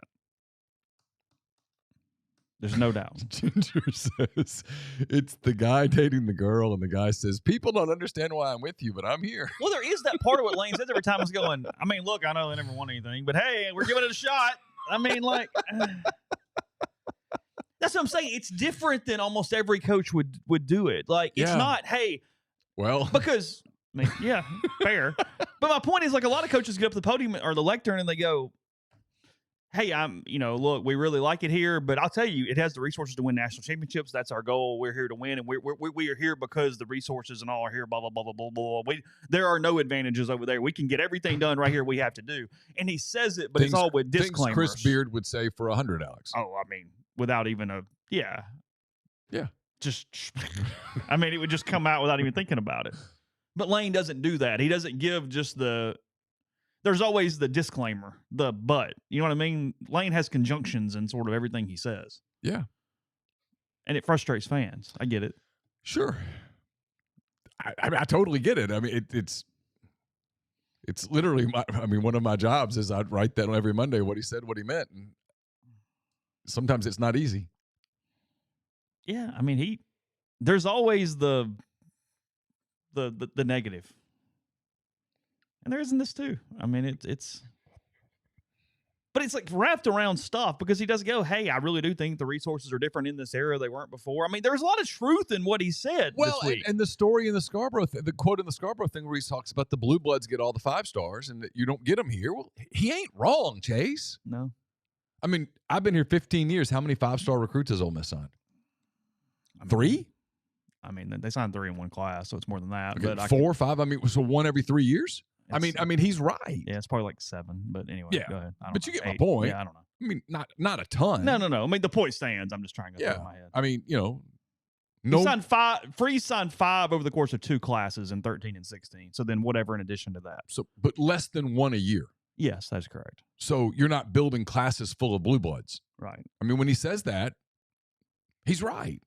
There's no doubt. Ginger says it's the guy dating the girl, and the guy says, people don't understand why I'm with you, but I'm here. Well, there is that part of what Lane says every time. He's going, I mean, look, I know they never won anything, but hey, we're giving it a shot. I mean, like, that's what I'm saying. It's different than almost every coach would do it. Like, it's not, hey. Well. Because, I mean, yeah, fair. But my point is, like, a lot of coaches get up to the podium or the lectern and they go, hey, look, we really like it here, but I'll tell you, it has the resources to win national championships. That's our goal. We're here to win, and we are here because the resources and all are here, blah, blah, blah, blah, blah, blah. There are no advantages over there. We can get everything done right here we have to do. And he says it, but it's all with disclaimers. Chris Beard would say for 100, Alex. Oh, I mean, without even Yeah. Just, I mean, it would just come out without even thinking about it. But Lane doesn't do that. He doesn't give just there's always the disclaimer, the but. You know what I mean? Lane has conjunctions in sort of everything he says. Yeah. And it frustrates fans. I get it. Sure. I totally get it. I mean, it's literally one of my jobs is I'd write that on every Monday, what he said, what he meant. And sometimes it's not easy. Yeah. I mean, there's always the negative. And there isn't this too. I mean, but it's like wrapped around stuff because he does go, hey, I really do think the resources are different in this era. They weren't before. I mean, there's a lot of truth in what he said this week. And the story in the Scarborough, the quote in the Scarborough thing where he talks about the Blue Bloods get all the 5 stars and that you don't get them here. Well, he ain't wrong, Chase. No. I mean, I've been here 15 years. How many 5-star recruits has Ole Miss signed? 3? I mean, they signed 3 in one class, so it's more than that. Okay, but 4 or 5? I mean, so 1 every 3 years? I mean, he's right. Yeah, it's probably like 7, but anyway, go ahead. But you get my point. Yeah, I don't know. I mean, not a ton. No. I mean, the point stands. I'm just trying to go through my head. I mean, no. He signed 5 over the course of 2 classes in 13 and 16. So then whatever in addition to that. So, but less than 1 a year. Yes, that's correct. So you're not building classes full of Blue Bloods. Right. I mean, when he says that, he's right.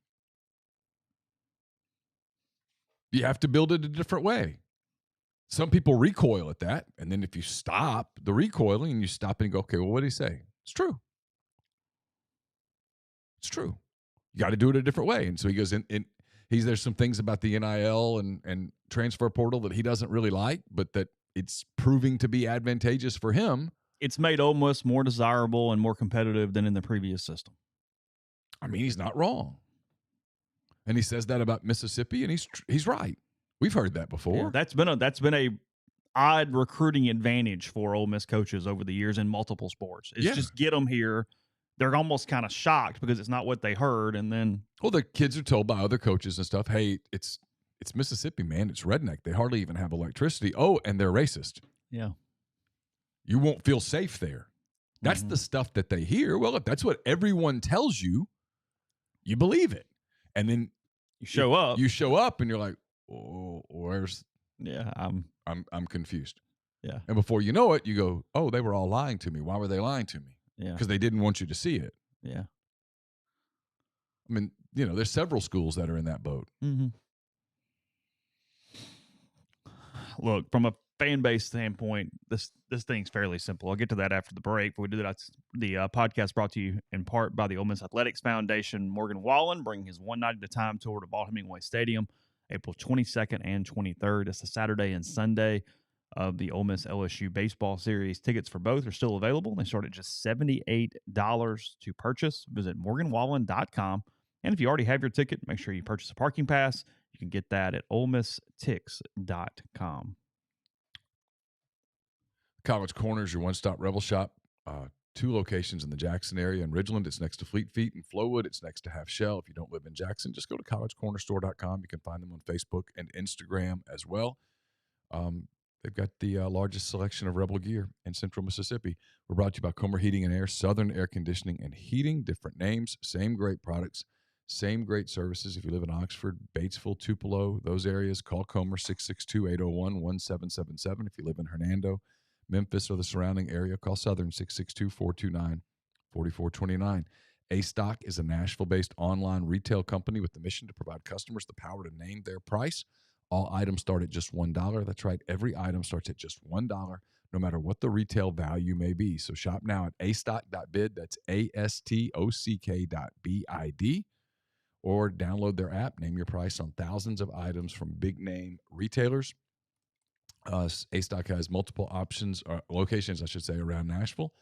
You have to build it a different way. Some people recoil at that, and then if you stop the recoiling and you stop and you go, okay, well, what did he say? It's true. It's true. You got to do it a different way. And so he goes in there's some things about the NIL and transfer portal that he doesn't really like, but that it's proving to be advantageous for him. It's made Ole Miss more desirable and more competitive than in the previous system. I mean, he's not wrong. And he says that about Mississippi, and he's right. We've heard that before. Yeah, that's been a odd recruiting advantage for Ole Miss coaches over the years in multiple sports. It's just get them here. They're almost kind of shocked because it's not what they heard, and then the kids are told by other coaches and stuff, hey, it's Mississippi, man. It's redneck. They hardly even have electricity. Oh, and they're racist. Yeah, you won't feel safe there. That's the stuff that they hear. Well, if that's what everyone tells you, you believe it, and then you show up. You show up, and you're like, oh, where's? Yeah, I'm confused. Yeah, and before you know it, you go, oh, they were all lying to me. Why were they lying to me? Yeah, because they didn't want you to see it. Yeah, I mean, there's several schools that are in that boat. Mm-hmm. Look, from a fan base standpoint, this thing's fairly simple. I'll get to that after the break. But we do that. The podcast brought to you in part by the Ole Miss Athletics Foundation. Morgan Wallen bringing his One Night at a Time tour to Ball Hemingway Stadium, April 22nd and 23rd. It's the Saturday and Sunday of the Ole Miss LSU baseball series. Tickets for both are still available. They start at just $78 to purchase. Visit morganwallen.com. And if you already have your ticket, make sure you purchase a parking pass. You can get that at olemistix.com. College Corner is your one-stop Rebel shop. 2 locations in the Jackson area. In Ridgeland, it's next to Fleet Feet. In Flowood, it's next to Half Shell. If you don't live in Jackson, just go to collegecornerstore.com. You can find them on Facebook and Instagram as well. They've got the largest selection of Rebel gear in Central Mississippi. We're brought to you by Comer Heating and Air, Southern Air Conditioning and Heating. Different names, same great products, same great services. If you live in Oxford, Batesville, Tupelo, those areas, call Comer 662-801-1777. If you live in Hernando, Memphis, or the surrounding area, call Southern 662-429-4429. A-Stock is a Nashville-based online retail company with the mission to provide customers the power to name their price. All items start at just $1. That's right. Every item starts at just $1, no matter what the retail value may be. So shop now at astock.bid. That's ASTOCK.BID. Or download their app. Name your price on thousands of items from big-name retailers. A-Stock has multiple locations, I should say, around Nashville,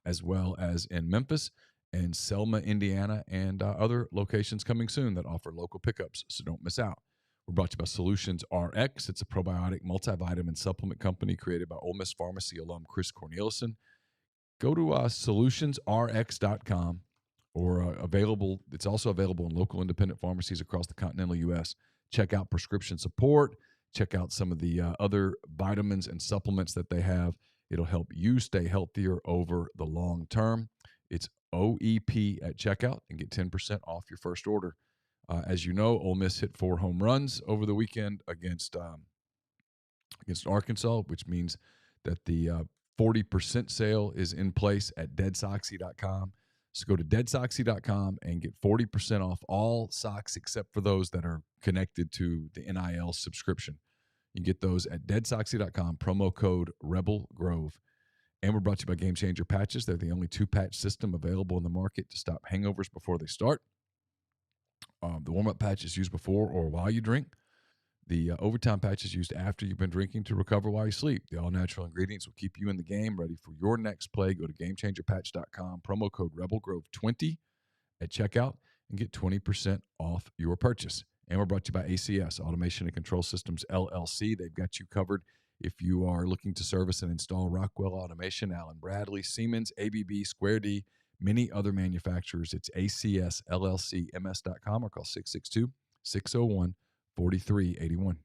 as well as in Memphis and Selma, Indiana, and other locations coming soon that offer local pickups, so don't miss out. We're brought to you by Solutions RX. It's a probiotic multivitamin supplement company created by Ole Miss Pharmacy alum Chris Cornelison. Go to solutionsrx.com or it's also available in local independent pharmacies across the continental U.S. Check out prescription support. Check out some of the other vitamins and supplements that they have. It'll help you stay healthier over the long term. It's OEP at checkout and get 10% off your first order. As you know, Ole Miss hit 4 home runs over the weekend against Arkansas, which means that the 40% sale is in place at deadsoxy.com. So go to deadsoxy.com and get 40% off all socks except for those that are connected to the NIL subscription. You can get those at deadsoxy.com, promo code Rebel Grove. And we're brought to you by Game Changer Patches. They're the only 2-patch system available in the market to stop hangovers before they start. The warm-up patch is used before or while you drink. The overtime patch is used after you've been drinking to recover while you sleep. The all-natural ingredients will keep you in the game, ready for your next play. Go to GameChangerPatch.com, promo code RebelGrove20 at checkout, and get 20% off your purchase. And we're brought to you by ACS, Automation and Control Systems, LLC. They've got you covered if you are looking to service and install Rockwell Automation, Allen Bradley, Siemens, ABB, Square D, many other manufacturers. It's ACSLLCMS.com or call 662-601-4381.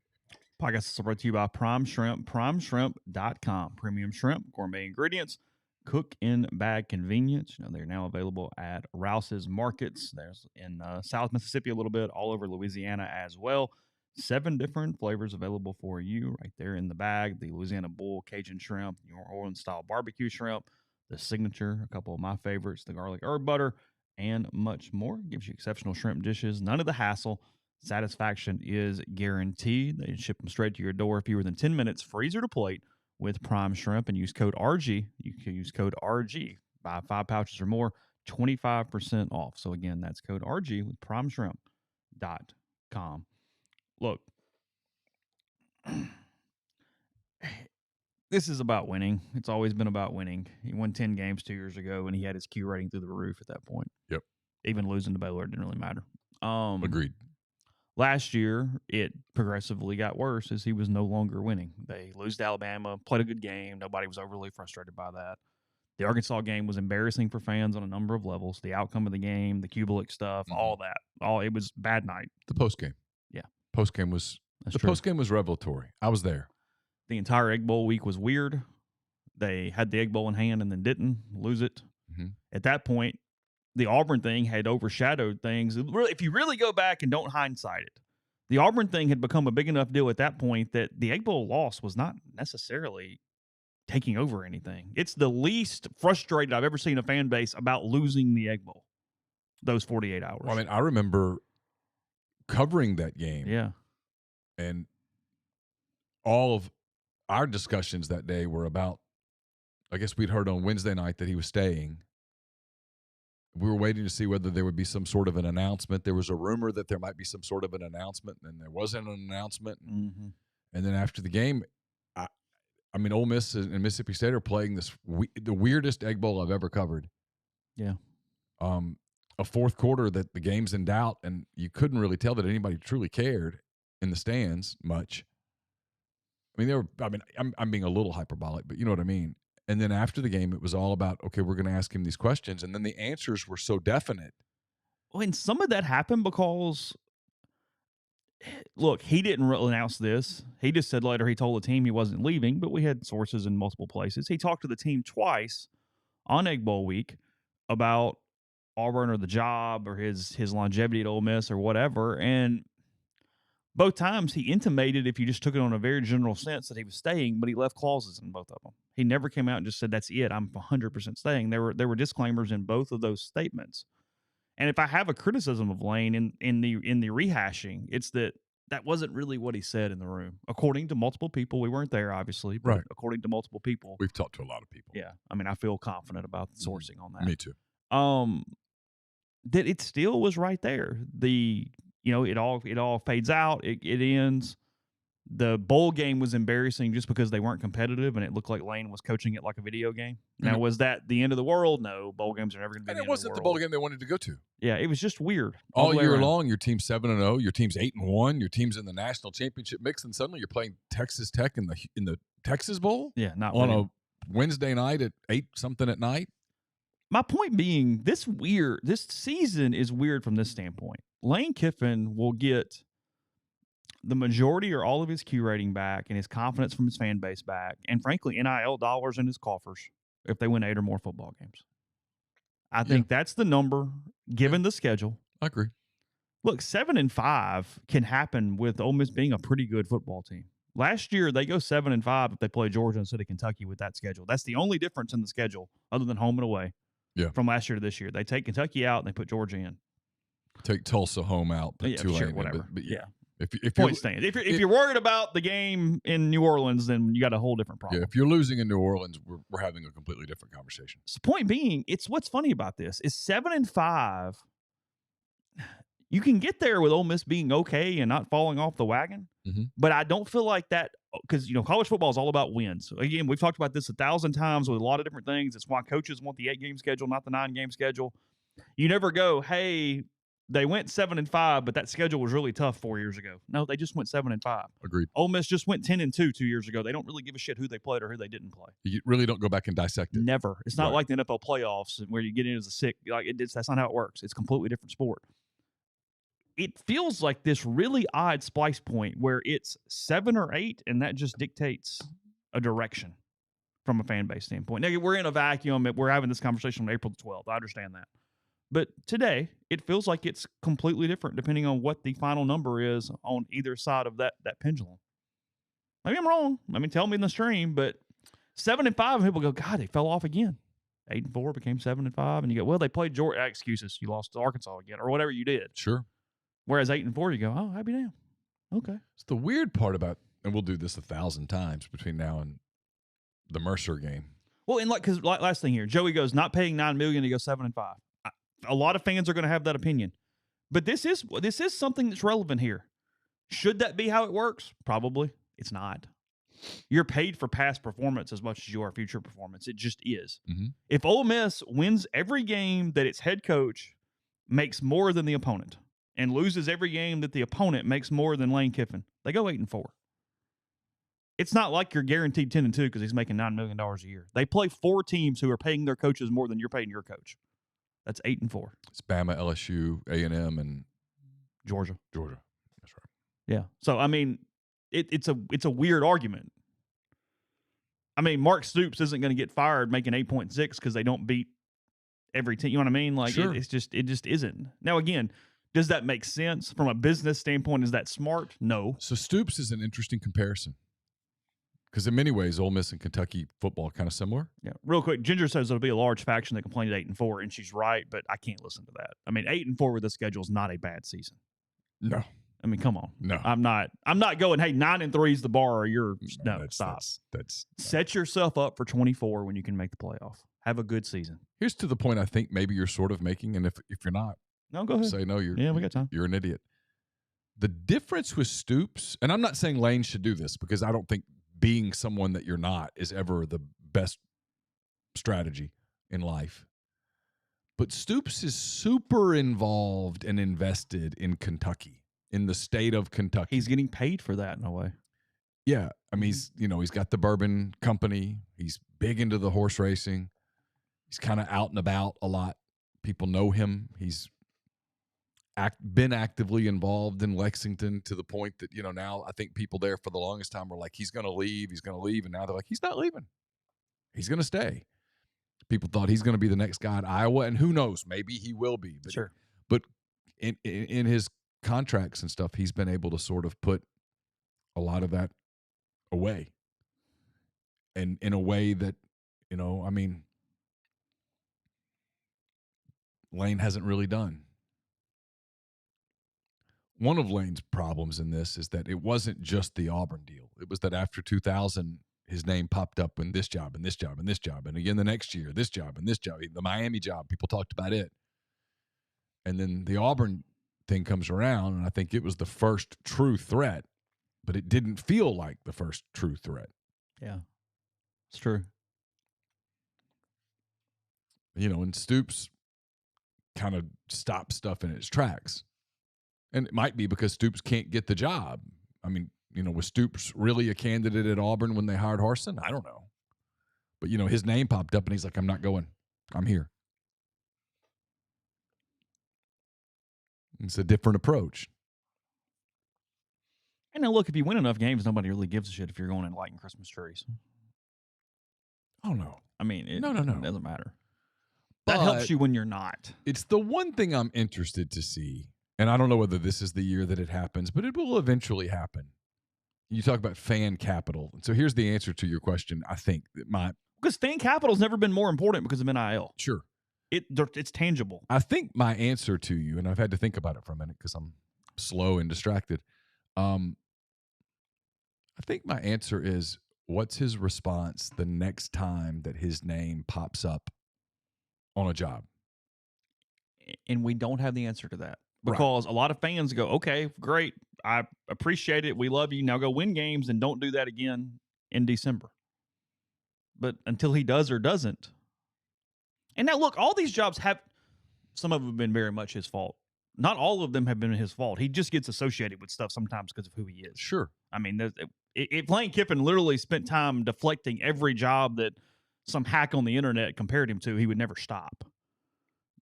Podcast is brought to you by Prime Shrimp, primeshrimp.com. Premium shrimp, gourmet ingredients, cook in bag convenience. They're now available at Rouse's Markets. There's in South Mississippi a little bit, all over Louisiana as well. 7 different flavors available for you right there in the bag. The Louisiana Bull Cajun shrimp, New Orleans style barbecue shrimp, the signature, a couple of my favorites, the garlic herb butter, and much more. It gives you exceptional shrimp dishes. None of the hassle. Satisfaction is guaranteed. They ship them straight to your door fewer than 10 minutes, freezer to plate with Prime Shrimp, and use code RG. You can use code RG. Buy 5 pouches or more, 25% off. So again, that's code RG with primeshrimp.com. Look, this is about winning. It's always been about winning. He won 10 games 2 years ago, and he had his Q rating through the roof at that point. Yep. Even losing to Baylor didn't really matter. Agreed. Last year, it progressively got worse as he was no longer winning. They lose to Alabama, played a good game. Nobody was overly frustrated by that. The Arkansas game was embarrassing for fans on a number of levels. The outcome of the game, the Kubelik stuff, all that. It was bad night. The postgame. Yeah. Postgame was revelatory. I was there. The entire Egg Bowl week was weird. They had the Egg Bowl in hand and then didn't lose it. Mm-hmm. At that point, the Auburn thing had overshadowed things. If you really go back and don't hindsight it, the Auburn thing had become a big enough deal at that point that the Egg Bowl loss was not necessarily taking over anything. It's the least frustrated I've ever seen a fan base about losing the Egg Bowl those 48 hours. Well, I mean, I remember covering that game. Yeah. And all of our discussions that day were about, I guess we'd heard on Wednesday night that he was staying. We were waiting to see whether there would be some sort of an announcement. There was a rumor that there might be some sort of an announcement, and there wasn't an announcement. Mm-hmm. And then after the game, I mean, Ole Miss and Mississippi State are playing the weirdest Egg Bowl I've ever covered. Yeah. A fourth quarter that the game's in doubt, and you couldn't really tell that anybody truly cared in the stands much. I mean, I'm being a little hyperbolic, but you know what I mean. And then after the game, it was all about, okay, we're going to ask him these questions. And then the answers were so definite. Well, and some of that happened because, look, he didn't really announce this. He just said later he told the team he wasn't leaving, but we had sources in multiple places. He talked to the team twice on Egg Bowl week about Auburn or the job or his longevity at Ole Miss or whatever. And both times he intimated, if you just took it on a very general sense, that he was staying, but he left clauses in both of them. He never came out and just said, that's it, I'm 100% staying. There were disclaimers in both of those statements. And if I have a criticism of Lane in the rehashing, it's that wasn't really what he said in the room. According to multiple people, we weren't there, obviously, but according to multiple people. We've talked to a lot of people. Yeah. I mean, I feel confident about the sourcing on that. Me too. That it still was right there. It all fades out. It ends. The bowl game was embarrassing just because they weren't competitive, and it looked like Lane was coaching it like a video game. Now, was that the end of the world? No, bowl games are never going to be. And the end it wasn't of the world. bowl game they wanted to go to. Yeah, it was just weird all year long. Your team's 7-0, your team's 8-1, your team's in the national championship mix, and suddenly you're playing Texas Tech in the Texas Bowl. Yeah, not on a Wednesday night at 8-something at night. My point being, this season is weird from this standpoint. Lane Kiffin will get the majority or all of his Q rating back and his confidence from his fan base back, and frankly, NIL dollars in his coffers if they win 8 or more football games. I think that's the number given the schedule. I agree. Look, 7-5 can happen with Ole Miss being a pretty good football team. Last year, they go 7-5 if they play Georgia instead of Kentucky with that schedule. That's the only difference in the schedule other than home and away from last year to this year. They take Kentucky out and they put Georgia in. Take Tulsa home out, put Tulane sure, whatever. in. But if point stands. If you're worried about the game in New Orleans, then you got a whole different problem. Yeah, if you're losing in New Orleans, we're having a completely different conversation. So point being, it's what's funny about this is 7-5. You can get there with Ole Miss being okay and not falling off the wagon, but I don't feel like that because college football is all about wins. So again, we've talked about this 1,000 times with a lot of different things. It's why coaches want the 8-game schedule, not the 9-game schedule. You never go, hey, they went 7-5, but that schedule was really tough 4 years ago. No, they just went 7-5. Agreed. Ole Miss just went 10-2 2 years ago. They don't really give a shit who they played or who they didn't play. You really don't go back and dissect it. Never. It's not like the NFL playoffs where you get in as a sick. That's not how it works. It's a completely different sport. It feels like this really odd splice point where it's 7 or 8, and that just dictates a direction from a fan base standpoint. Now, we're in a vacuum. We're having this conversation on April the 12th. I understand that. But today, it feels like it's completely different depending on what the final number is on either side of that pendulum. Maybe I'm wrong. I mean, tell me in the stream, but 7-5, people go, God, they fell off again. 8-4 became 7-5, and you go, well, they played Georgia. Excuses, you lost to Arkansas again, or whatever you did. Sure. Whereas 8-4, you go, oh, happy damn. Okay. It's the weird part about, and we'll do this 1,000 times between now and the Mercer game. Well, and because last thing here, Joey goes, not paying $9 million to go 7-5. A lot of fans are going to have that opinion, but this is something that's relevant here. Should that be how it works? Probably. It's not. You're paid for past performance as much as you are future performance. It just is. If Ole Miss wins every game that its head coach makes more than the opponent and loses every game that the opponent makes more than Lane Kiffin, they go 8-4. It's not like you're guaranteed 10-2 because he's making $9 million a year. They play 4 teams who are paying their coaches more than you're paying your coach. That's 8-4. It's Bama, LSU, A&M, and Georgia. That's right. Yeah. So I mean, it's a weird argument. I mean, Mark Stoops isn't going to get fired making 8.6 because they don't beat every team. You know what I mean? Like sure. It just isn't. Now again, does that make sense from a business standpoint? Is that smart? No. So Stoops is an interesting comparison. Because in many ways, Ole Miss and Kentucky football are kind of similar. Yeah. Real quick, Ginger says there'll be a large faction that complained at 8-4, and she's right, but I can't listen to that. I mean, 8-4 with the schedule is not a bad season. No. I mean, come on. No. I'm not going, hey, 9-3 is the bar or you're stop. That's set yourself up for 24 when you can make the playoff. Have a good season. Here's to the point I think maybe you're sort of making, and if you're not, no, go ahead. Say no, we got time. You're an idiot. The difference with Stoops, and I'm not saying Lane should do this because I don't think being someone that you're not is ever the best strategy in life. But Stoops is super involved and invested in Kentucky, in the state of Kentucky. He's getting paid for that in a way. Yeah. I mean, he's got the bourbon company. He's big into the horse racing. He's kind of out and about a lot. People know him. He's been actively involved in Lexington to the point that, now I think people there for the longest time were like, he's going to leave. And now they're like, he's not leaving. He's going to stay. People thought he's going to be the next guy at Iowa, and who knows? Maybe he will be. But, Sure. But in his contracts and stuff, he's been able to sort of put a lot of that away. And in a way that, Lane hasn't really done. One of Lane's problems in this is that it wasn't just the Auburn deal. It was that after 2000, his name popped up in this job and this job and this job. And again, the next year, this job and this job. The Miami job, people talked about it. And then the Auburn thing comes around, and I think it was the first true threat, but it didn't feel like the first true threat. Yeah, it's true. And Stoops kind of stopped stuff in its tracks. And it might be because Stoops can't get the job. I mean, was Stoops really a candidate at Auburn when they hired Harsin? I don't know. But, his name popped up, and he's like, I'm not going. I'm here. It's a different approach. And now, look, if you win enough games, nobody really gives a shit if you're going and lighting Christmas trees. Oh, no. I mean, it No. doesn't matter. That helps you when you're not. It's the one thing I'm interested to see. And I don't know whether this is the year that it happens, but it will eventually happen. You talk about fan capital. So here's the answer to your question, I think. Because fan capital's never been more important because of NIL. Sure. It's tangible. I think my answer to you, and I've had to think about it for a minute because I'm slow and distracted. I think my answer is, what's his response the next time that his name pops up on a job? And we don't have the answer to that. Because a lot of fans go, okay, great. I appreciate it. We love you. Now go win games and don't do that again in December. But until he does or doesn't. And now, look, all these jobs some of them have been very much his fault. Not all of them have been his fault. He just gets associated with stuff sometimes because of who he is. Sure. I mean, if Lane Kiffin literally spent time deflecting every job that some hack on the internet compared him to, he would never stop.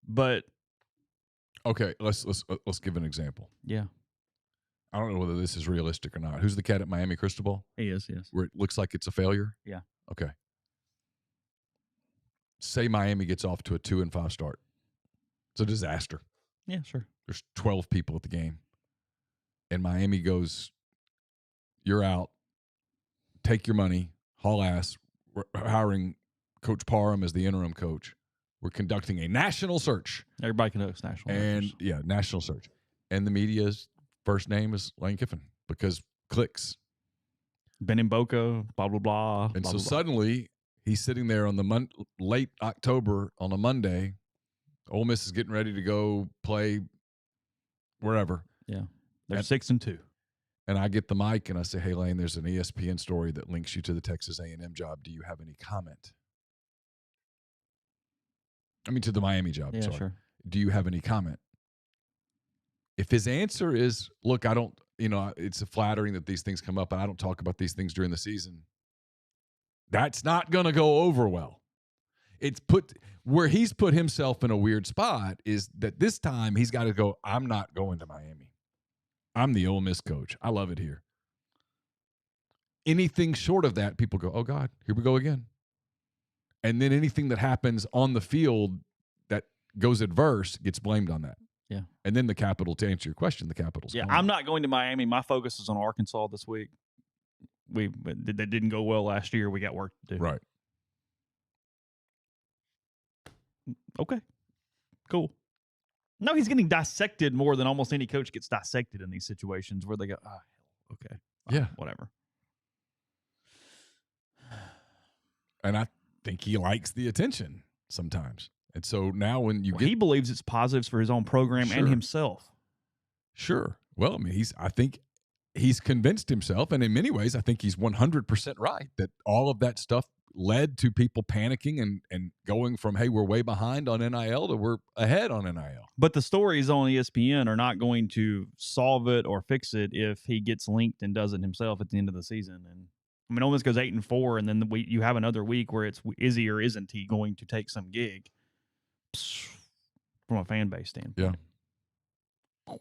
But okay, let's give an example. Yeah. I don't know whether this is realistic or not. Who's the cat at Miami Cristobal? He is, yes. Where it looks like it's a failure? Yeah. Okay. Say Miami gets off to a 2-5 start. It's a disaster. Yeah, sure. There's 12 people at the game. And Miami goes, you're out. Take your money. Haul ass. We're hiring Coach Parham as the interim coach. We're conducting a national search. Everybody conducts national search. Yeah, national search. And the media's first name is Lane Kiffin because clicks. Ben in Boca, blah, blah, blah. And blah, so blah, suddenly he's sitting there on the late October on a Monday. Ole Miss is getting ready to go play wherever. Yeah. They're 6-2. And I get the mic and I say, hey, Lane, there's an ESPN story that links you to the Texas A&M job. Do you have any comment? I mean, to the Miami job. Yeah, sorry. sure. Do you have any comment? If his answer is, look, I don't, it's flattering that these things come up, and I don't talk about these things during the season, that's not going to go over well. It's where he's put himself in a weird spot is that this time he's got to go, I'm not going to Miami. I'm the Ole Miss coach. I love it here. Anything short of that, people go, oh, God, here we go again. And then anything that happens on the field that goes adverse gets blamed on that. Yeah. And then the Capital, to answer your question, the Capital's Yeah, gone. I'm not going to Miami. My focus is on Arkansas this week. That didn't go well last year. We got work to do. Right. Okay. Cool. No, he's getting dissected more than almost any coach gets dissected in these situations where they go, okay. Yeah. Whatever. And I think he likes the attention sometimes. And so now when you he believes it's positives for his own program and himself. Sure. Well, I mean, I think he's convinced himself, and in many ways, I think he's 100% right that all of that stuff led to people panicking and going from, hey, we're way behind on NIL to we're ahead on NIL. But the stories on ESPN are not going to solve it or fix it if he gets linked and does it himself at the end of the season. And I mean, Ole Miss goes 8-4, and then you have another week where it's is he or isn't he going to take some gig from a fan base standpoint. Yeah.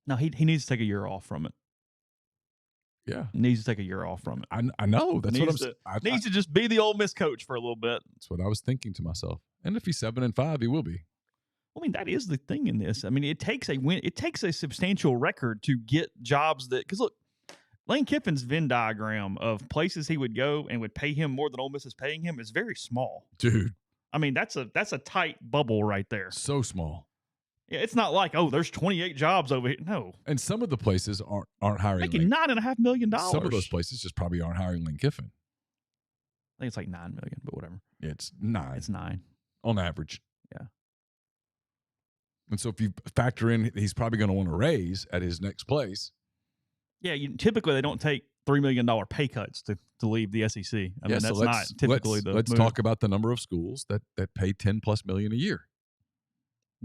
No, he needs to take a year off from it. Yeah. He needs to take a year off from it. I know. That's what I'm saying. Needs to just be the Ole Miss coach for a little bit. That's what I was thinking to myself. And if he's 7-5, he will be. I mean, that is the thing in this. I mean, it takes a win. It takes a substantial record to get jobs that, because look, Lane Kiffin's Venn diagram of places he would go and would pay him more than Ole Miss is paying him is very small. Dude. I mean, that's a tight bubble right there. So small. Yeah, it's not like, oh, there's 28 jobs over here. No. And some of the places aren't hiring. Making $9.5 million. Some of those places just probably aren't hiring Lane Kiffin. I think it's like $9 million, but whatever. Yeah, it's 9. It's 9 on average. Yeah. And so if you factor in, he's probably going to want to raise at his next place. Yeah, typically they don't take $3 million pay cuts to leave the SEC. I mean, that's not typically the Let's move. talk about the number of schools that pay $10+ million a year.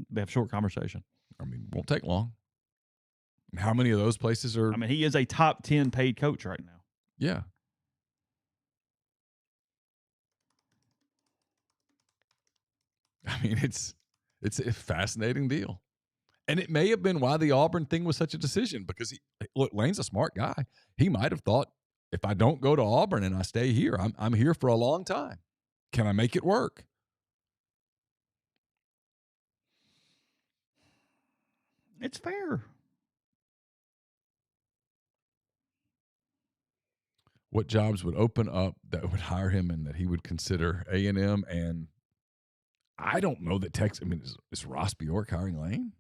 They have short conversation. I mean, won't take long. How many of those places are? I mean, he is a top 10 paid coach right now. Yeah. I mean, it's a fascinating deal. And it may have been why the Auburn thing was such a decision, because look, Lane's a smart guy. He might have thought, if I don't go to Auburn and I stay here, I'm here for a long time. Can I make it work? It's fair. What jobs would open up that would hire him and that he would consider A&M? And I don't know that Texas. I mean, is Ross Bjork hiring Lane?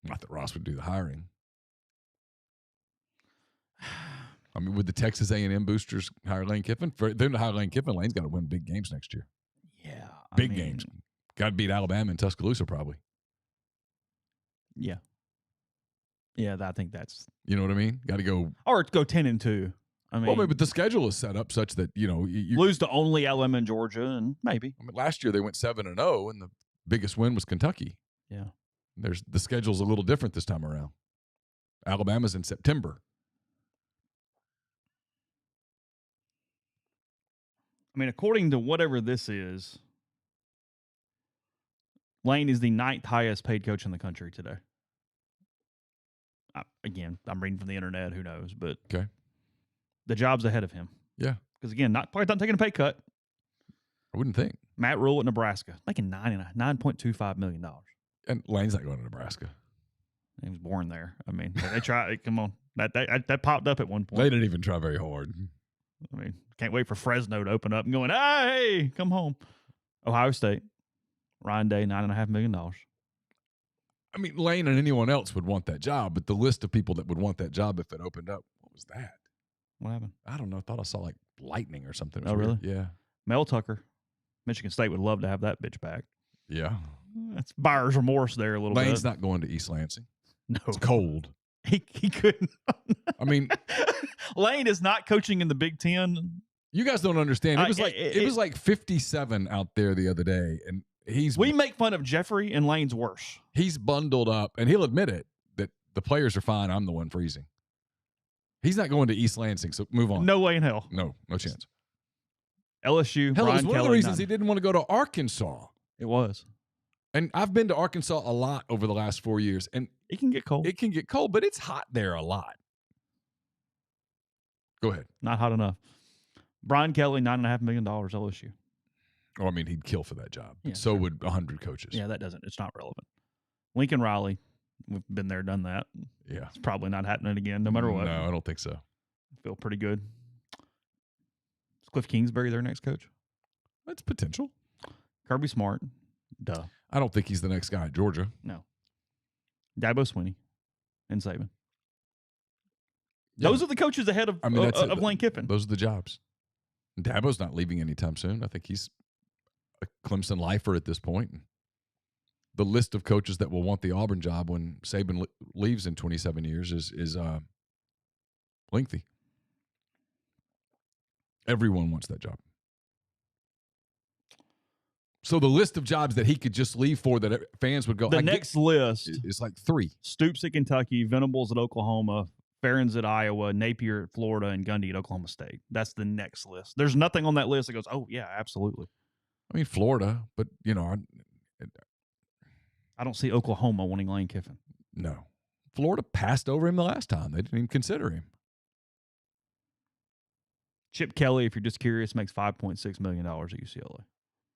Not that Ross would do the hiring. I mean, would the Texas A&M boosters hire Lane Kiffin? For them to hire Lane Kiffin, Lane's got to win big games next year. Yeah. Big games. Got to beat Alabama and Tuscaloosa probably. Yeah. Yeah, I think that's. You know what I mean? Got to go. Or go 10-2. I mean, well, but the schedule is set up such that, you lose to only Alabama and Georgia, and maybe. I mean, last year they went 7-0, and the biggest win was Kentucky. Yeah. The schedule's a little different this time around. Alabama's in September. I mean, according to whatever this is, Lane is the 9th highest paid coach in the country today. Again, I'm reading from the internet. Who knows? But okay, the job's ahead of him. Yeah, because again, probably not taking a pay cut. I wouldn't think. Matt Rule at Nebraska making $9.25 million. And Lane's not going to Nebraska. He was born there. I mean, they tried. Come on, that popped up at one point. They didn't even try very hard. I mean, can't wait for Fresno to open up and going, hey, come home. Ohio State, Ryan Day, $9.5 million. I mean, Lane and anyone else would want that job, but the list of people that would want that job if it opened up, what was that? What happened? I don't know. I thought I saw like lightning or something. Oh, really? Yeah. Mel Tucker, Michigan State would love to have that bitch back. Yeah. That's buyer's remorse there a little bit. Lane's not going to East Lansing. No. It's cold. He couldn't. I mean, Lane is not coaching in the Big Ten. You guys don't understand. It was like 57 out there the other day, and we make fun of Jeffrey, and Lane's worse. He's bundled up, and he'll admit it, that the players are fine. I'm the one freezing. He's not going to East Lansing, so move on. No way in hell. No chance. LSU. Hell, Brian it was one Kelly, of the reasons he didn't want to go to Arkansas. It was. And I've been to Arkansas a lot over the last 4 years, and it can get cold. It can get cold, but it's hot there a lot. Go ahead. Not hot enough. Brian Kelly, $9.5 million, LSU. Oh, I mean, he'd kill for that job. Yeah, so would 100 coaches. Yeah, it's not relevant. Lincoln Riley, we've been there, done that. Yeah. It's probably not happening again, no matter what. No, I don't think so. Feel pretty good. Is Cliff Kingsbury their next coach? That's potential. Kirby Smart. Duh. I don't think he's the next guy at Georgia. No. Dabo Swinney and Saban. Yeah. Those are the coaches ahead of Lane Kiffin. Those are the jobs. Dabo's not leaving anytime soon. I think he's a Clemson lifer at this point. The list of coaches that will want the Auburn job when Saban leaves in 27 years is lengthy. Everyone wants that job. So the list of jobs that he could just leave for that fans would go. The next list is like 3. Stoops at Kentucky, Venables at Oklahoma, Ferens at Iowa, Napier at Florida, and Gundy at Oklahoma State. That's the next list. There's nothing on that list that goes, oh, yeah, absolutely. I mean, Florida, but, I don't see Oklahoma wanting Lane Kiffin. No. Florida passed over him the last time. They didn't even consider him. Chip Kelly, if you're just curious, makes $5.6 million at UCLA.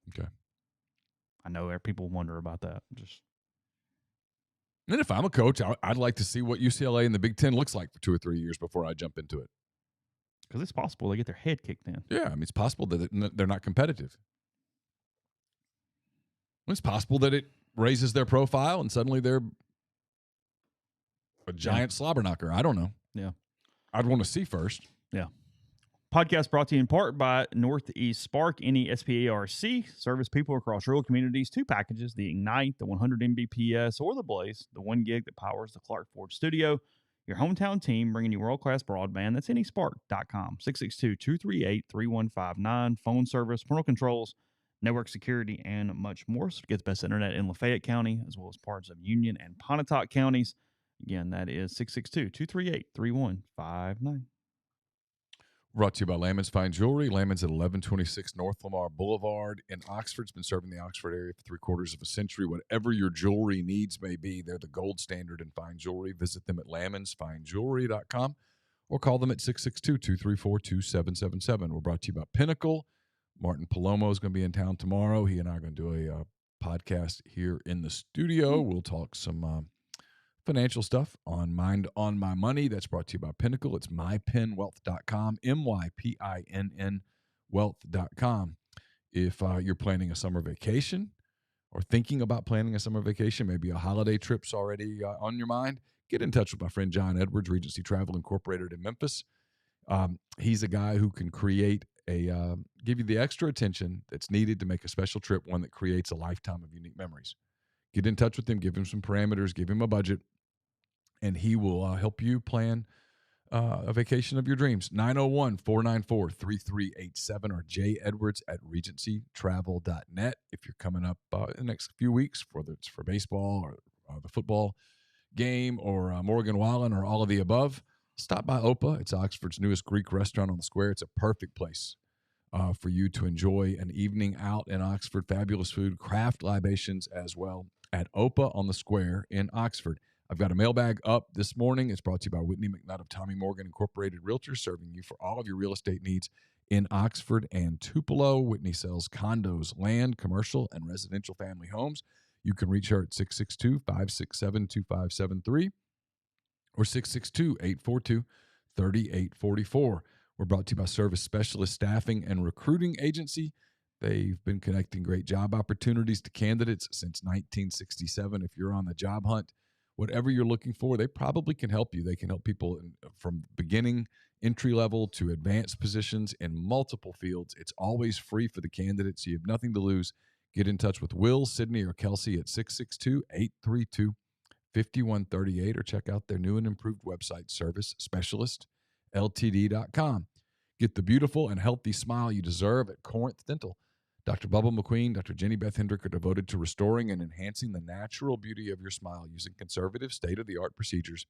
Okay. I know people wonder about that. And if I'm a coach, I'd like to see what UCLA in the Big Ten looks like for 2 or 3 years before I jump into it. Because it's possible they get their head kicked in. Yeah, I mean, it's possible that they're not competitive. It's possible that it raises their profile and suddenly they're a giant slobber knocker. I don't know. Yeah. I'd want to see first. Yeah. Podcast brought to you in part by Northeast Spark, NESPARC. Service people across rural communities. 2 packages, the Ignite, the 100 Mbps, or the Blaze, the 1 gig that powers the Clark Ford studio. Your hometown team bringing you world-class broadband. That's nespark.com. 662-238-3159. Phone service, parental controls, network security, and much more. So it gets best internet in Lafayette County, as well as parts of Union and Pontotoc counties. Again, that is 662-238-3159. Brought to you by Lamons Fine Jewelry. Lamons at 1126 North Lamar Boulevard in Oxford. It's been serving the Oxford area for 3/4 of a century. Whatever your jewelry needs may be, they're the gold standard in fine jewelry. Visit them at lamonsfinejewelry.com or call them at 662-234-2777. We're brought to you by Pinnacle. Martin Palomo is going to be in town tomorrow. He and I are going to do a podcast here in the studio. We'll talk some financial stuff on Mind on My Money. That's brought to you by Pinnacle. It's mypinwealth.com, MYPINN wealth.com. If you're planning a summer vacation or thinking about planning a summer vacation, maybe a holiday trip's already on your mind, get in touch with my friend John Edwards, Regency Travel Incorporated in Memphis. He's a guy who can create give you the extra attention that's needed to make a special trip, one that creates a lifetime of unique memories. Get in touch with him, give him some parameters, give him a budget, and he will help you plan a vacation of your dreams. 901-494-3387 or jedwards@regencytravel.net. If you're coming up in the next few weeks, whether it's for baseball or the football game or Morgan Wallen or all of the above, stop by Opa. It's Oxford's newest Greek restaurant on the square. It's a perfect place for you to enjoy an evening out in Oxford. Fabulous food, craft libations as well at Opa on the square in Oxford. I've got a mailbag up this morning. It's brought to you by Whitney McNutt of Tommy Morgan Incorporated Realtors, serving you for all of your real estate needs in Oxford and Tupelo. Whitney sells condos, land, commercial, and residential family homes. You can reach her at 662-567-2573 or 662-842-3844. We're brought to you by Service Specialist Staffing and Recruiting Agency. They've been connecting great job opportunities to candidates since 1967. If you're on the job hunt, whatever you're looking for, they probably can help you. They can help people from beginning, entry level to advanced positions in multiple fields. It's always free for the candidates. You have nothing to lose. Get in touch with Will, Sydney, or Kelsey at 662-832-5138 or check out their new and improved website, servicespecialistltd.com. Get the beautiful and healthy smile you deserve at Corinth Dental. Dr. Bubba McQueen, Dr. Jenny Beth Hendrick are devoted to restoring and enhancing the natural beauty of your smile using conservative, state-of-the-art procedures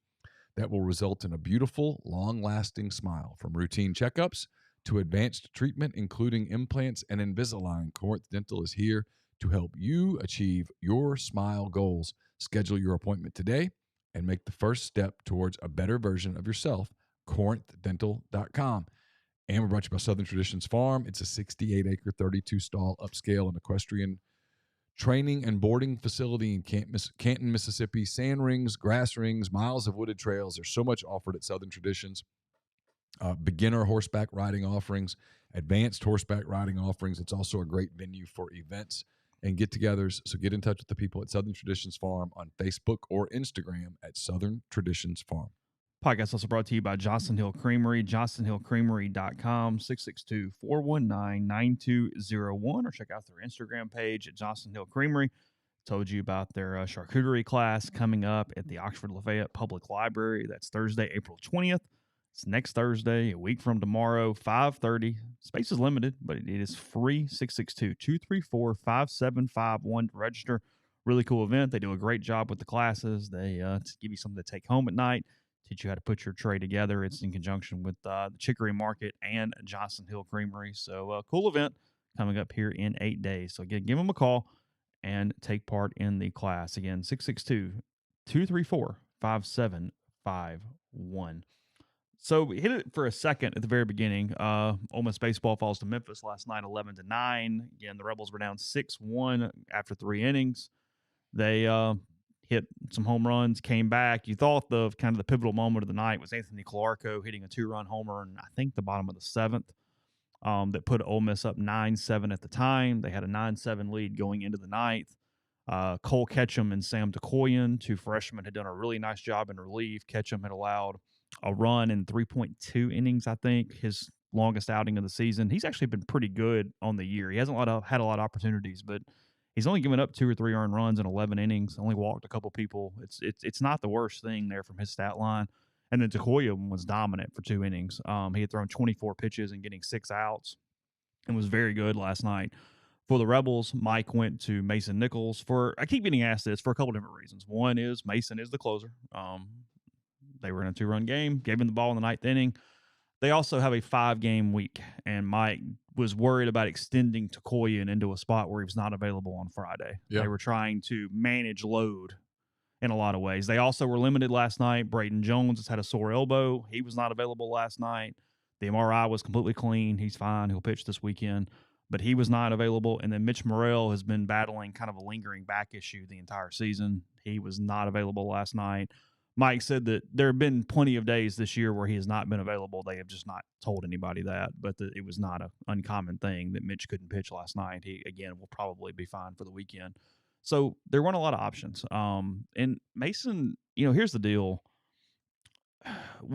that will result in a beautiful, long-lasting smile. From routine checkups to advanced treatment, including implants and Invisalign, Corinth Dental is here to help you achieve your smile goals. Schedule your appointment today and make the first step towards a better version of yourself, corinthdental.com. And we're brought to you by Southern Traditions Farm. It's a 68-acre, 32-stall upscale and equestrian training and boarding facility in Canton, Mississippi. Sand rings, grass rings, miles of wooded trails. There's so much offered at Southern Traditions. Beginner horseback riding offerings, advanced horseback riding offerings. It's also a great venue for events and get-togethers. So get in touch with the people at Southern Traditions Farm on Facebook or Instagram at Southern Traditions Farm. Podcast also brought to you by Johnson Hill Creamery, johnsonhillcreamery.com, 662-419-9201, or check out their Instagram page at Johnson Hill Creamery. Told you about their charcuterie class coming up at the Oxford Lafayette Public Library. That's Thursday, April 20th. It's next Thursday, a week from tomorrow, 5:30. Space is limited, but it is free, 662-234-5751 to register. Really cool event. They do a great job with the classes. They give you something to take home at night. teach you how to put your tray together. It's in conjunction with the Chicory Market and Johnson Hill Creamery. So cool event coming up here in 8 days. So again, give them a call and take part in the class. Again, 662-234-5751. So we hit it for a second at the very beginning. Ole Miss baseball falls to Memphis last night, 11-9. Again, the Rebels were down 6-1 after 3 innings. They hit some home runs, came back. You thought the kind of the pivotal moment of the night was Anthony Clarko hitting a 2-run homer in, I think, the bottom of the 7th. That put Ole Miss up 9-7 at the time. They had a 9-7 lead going into the 9th. Cole Ketchum and Sam Decoyan, 2 freshmen, had done a really nice job in relief. Ketchum had allowed a run in 3.2 innings, I think, his longest outing of the season. He's actually been pretty good on the year. He hasn't had a lot of opportunities, but he's only given up 2 or 3 earned runs in 11 innings, only walked a couple people. It's not the worst thing there from his stat line. And then Decoyan was dominant for 2 innings. He had thrown 24 pitches and getting 6 outs and was very good last night. For the Rebels, Mike went to Mason Nichols I keep getting asked this for a couple different reasons. One is Mason is the closer. They were in a 2-run game, gave him the ball in the 9th inning. They also have a 5-game week, and Mike was worried about extending Decoyan into a spot where he was not available on Friday. Yep. They were trying to manage load in a lot of ways. They also were limited last night. Braden Jones has had a sore elbow. He was not available last night. The MRI was completely clean. He's fine. He'll pitch this weekend, but he was not available. And then Mitch Morrell has been battling kind of a lingering back issue the entire season. He was not available last night. Mike said that there have been plenty of days this year where he has not been available. They have just not told anybody that, but it was not an uncommon thing that Mitch couldn't pitch last night. He, again, will probably be fine for the weekend. So there weren't a lot of options. And Mason, here's the deal.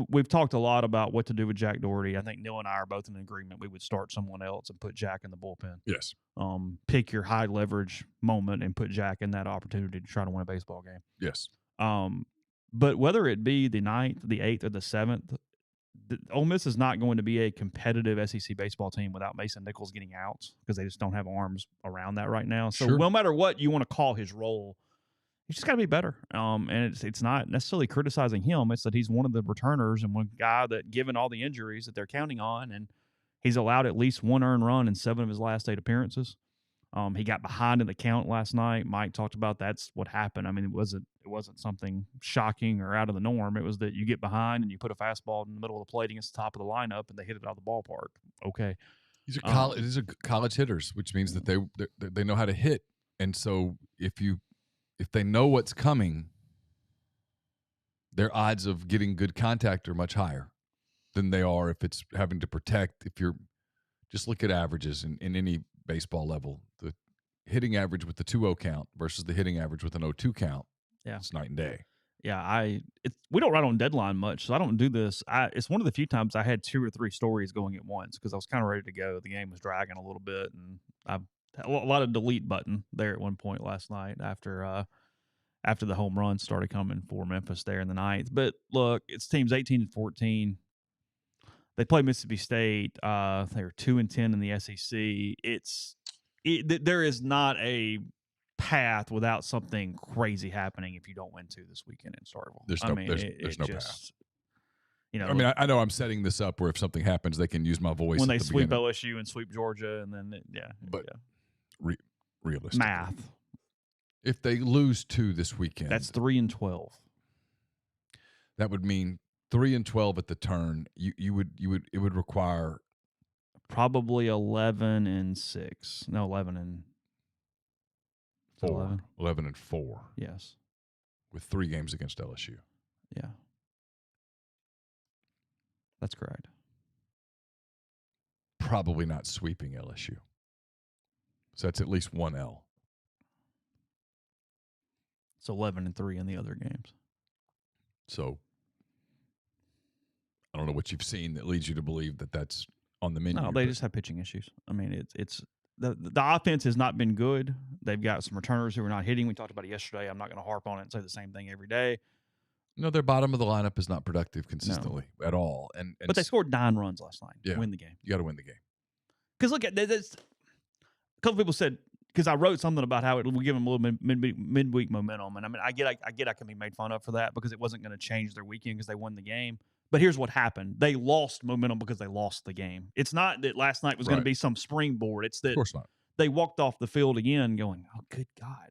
We've talked a lot about what to do with Jack Doherty. I think Neal and I are both in agreement. We would start someone else and put Jack in the bullpen. Yes. Pick your high leverage moment and put Jack in that opportunity to try to win a baseball game. Yes. But whether it be the 9th, the 8th, or the 7th, Ole Miss is not going to be a competitive SEC baseball team without Mason Nichols getting outs because they just don't have arms around that right now. So no matter what you want to call his role, he's just got to be better. And it's not necessarily criticizing him. It's that he's one of the returners and one guy that, given all the injuries that they're counting on, and he's allowed at least 1 earned run in 7 of his last 8 appearances. He got behind in the count last night. Mike talked about that's what happened. I mean, it wasn't something shocking or out of the norm. It was that you get behind and you put a fastball in the middle of the plate against the top of the lineup and they hit it out of the ballpark. Okay. These are college hitters, which means that they know how to hit. And so if they know what's coming, their odds of getting good contact are much higher than they are if it's having to protect. If you're just look at averages in any baseball level, the hitting average with the 2-0 count versus the hitting average with an 0-2 count. Yeah, it's night and day. Yeah, we don't write on deadline much, so I don't do this. It's one of the few times I had 2 or 3 stories going at once because I was kind of ready to go. The game was dragging a little bit, and I had a lot of delete button there at one point last night after the home run started coming for Memphis there in the 9th. But look, it's teams 18-14. They play Mississippi State. They were 2-10 in the SEC. There is not a path without something crazy happening if you don't win 2 this weekend in Starkville. There's no path. I know I'm setting this up where if something happens, they can use my voice when they sweep LSU and sweep Georgia, and then realistically, math. If they lose 2 this weekend, that's 3-12. That would mean 3-12 at the turn. It would require probably 11-6. No, 11-4. 11-4. Yes. With 3 games against LSU. Yeah. That's correct. Probably not sweeping LSU. So that's at least 1 L. It's 11-3 in the other games. So I don't know what you've seen that leads you to believe that that's on the menu. No, they just have pitching issues. I mean, it's the offense has not been good. They've got some returners who are not hitting. We talked about it yesterday. I'm not going to harp on it and say the same thing every day. No, their bottom of the lineup is not productive consistently at all. But they scored 9 runs last night to win the game. You got to win the game. Because look, a couple people said, because I wrote something about how it will give them a little midweek momentum. And I mean, I get I can be made fun of for that because it wasn't going to change their weekend because they won the game. But here's what happened. They lost momentum because they lost the game. It's not that last night was going to be some springboard. It's that Of course not. They walked off the field again going, oh, good God.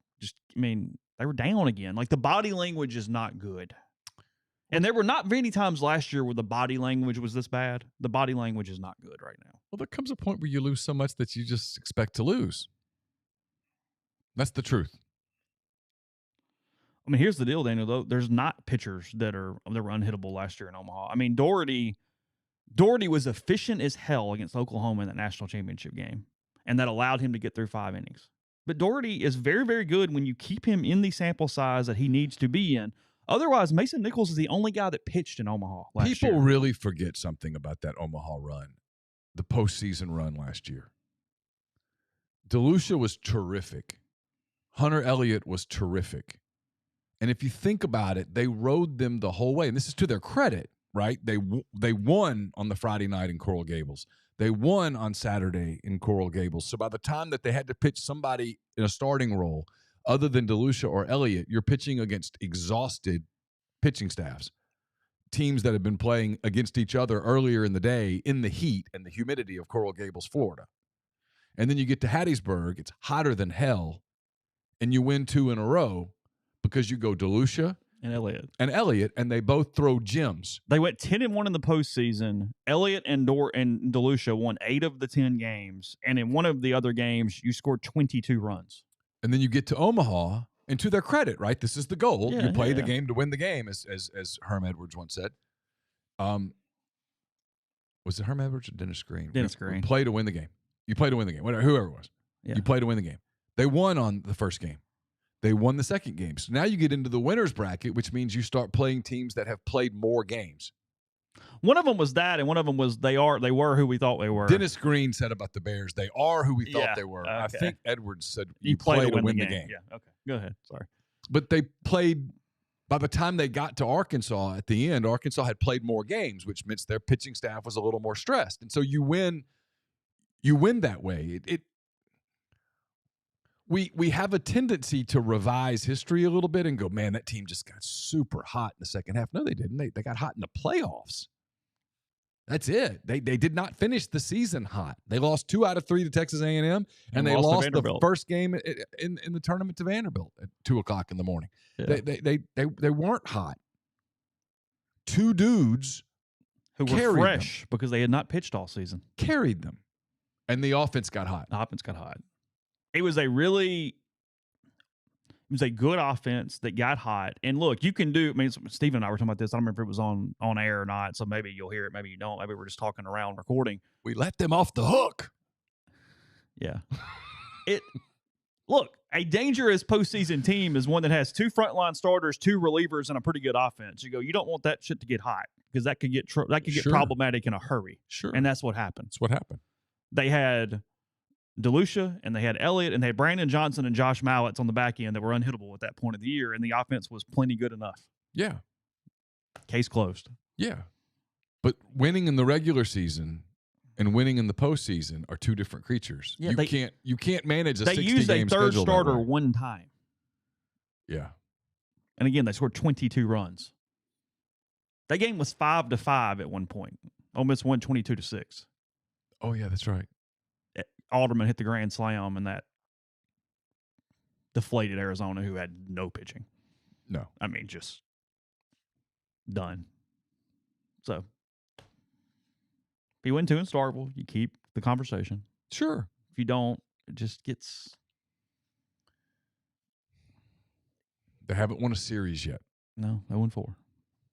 They were down again. Like, the body language is not good. And there were not many times last year where the body language was this bad. The body language is not good right now. Well, there comes a point where you lose so much that you just expect to lose. That's the truth. I mean, here's the deal, Daniel, though. There's not pitchers that were unhittable last year in Omaha. I mean, Doherty was efficient as hell against Oklahoma in that national championship game, and that allowed him to get through 5 innings. But Doherty is very, very good when you keep him in the sample size that he needs to be in. Otherwise, Mason Nichols is the only guy that pitched in Omaha last year. People really forget something about that Omaha run, the postseason run last year. DeLucia was terrific. Hunter Elliott was terrific. And if you think about it, they rode them the whole way. And this is to their credit, right? They won on the Friday night in Coral Gables. They won on Saturday in Coral Gables. So by the time that they had to pitch somebody in a starting role, other than DeLucia or Elliott, you're pitching against exhausted pitching staffs, teams that have been playing against each other earlier in the day in the heat and the humidity of Coral Gables, Florida. And then you get to Hattiesburg, it's hotter than hell, and you win 2 in a row because you go DeLucia and Elliott, and they both throw gems. They went 10-1 in the postseason. Elliott and DeLucia won 8 of the 10 games, and in one of the other games, you scored 22 runs. And then you get to Omaha, and to their credit, right? This is the goal. You play the game to win the game, as Herm Edwards once said. Was it Herm Edwards or Dennis Green? Dennis Green. Play to win the game. You play to win the game. Whoever it was. Yeah. You play to win the game. They won on the first game. They won the second game. So now you get into the winner's bracket, which means you start playing teams that have played more games. One of them was that, and one of them was they were who we thought they were. Dennis Green said about the Bears, they are who we thought they were. Okay. I think Edwards said you play to win the game. Yeah, okay. Go ahead. Sorry. But they played, by the time they got to Arkansas at the end, Arkansas had played more games, which means their pitching staff was a little more stressed. And so you win that way. We have a tendency to revise history a little bit and go, man, that team just got super hot in the second half. No, they didn't. They got hot in the playoffs. That's it. They did not finish the season hot. They lost 2 out of 3 to Texas A&M, and they lost the first game in the tournament to Vanderbilt at 2:00 in the morning. Yeah. They weren't hot. 2 dudes who were fresh because they had not pitched all season carried them, and the offense got hot. It was a good offense that got hot. And look, you can do, Stephen and I were talking about this. I don't remember if it was on air or not, so maybe you'll hear it, maybe you don't. Maybe we're just talking around recording. We let them off the hook. Yeah. Look, a dangerous postseason team is one that has 2 frontline starters, 2 relievers, and a pretty good offense. You don't want that shit to get hot because that could get problematic in a hurry. Sure. And that's what happened. They had DeLucia, and they had Elliott, and they had Brandon Johnson and Josh Mallets on the back end that were unhittable at that point of the year, and the offense was plenty good enough. Yeah. Case closed. Yeah. But winning in the regular season and winning in the postseason are 2 different creatures. Yeah, you can't manage a 60-game schedule. They used a third starter one time. Yeah. And again, they scored 22 runs. That game was 5-5 at one point. Ole Miss won 22-6. Oh, yeah, that's right. Alderman hit the grand slam, and that deflated Arizona, who had no pitching. No. Just done. So, if you win 2 in Starkville, you keep the conversation. Sure. If you don't, it just gets... They haven't won a series yet. No, 0-4.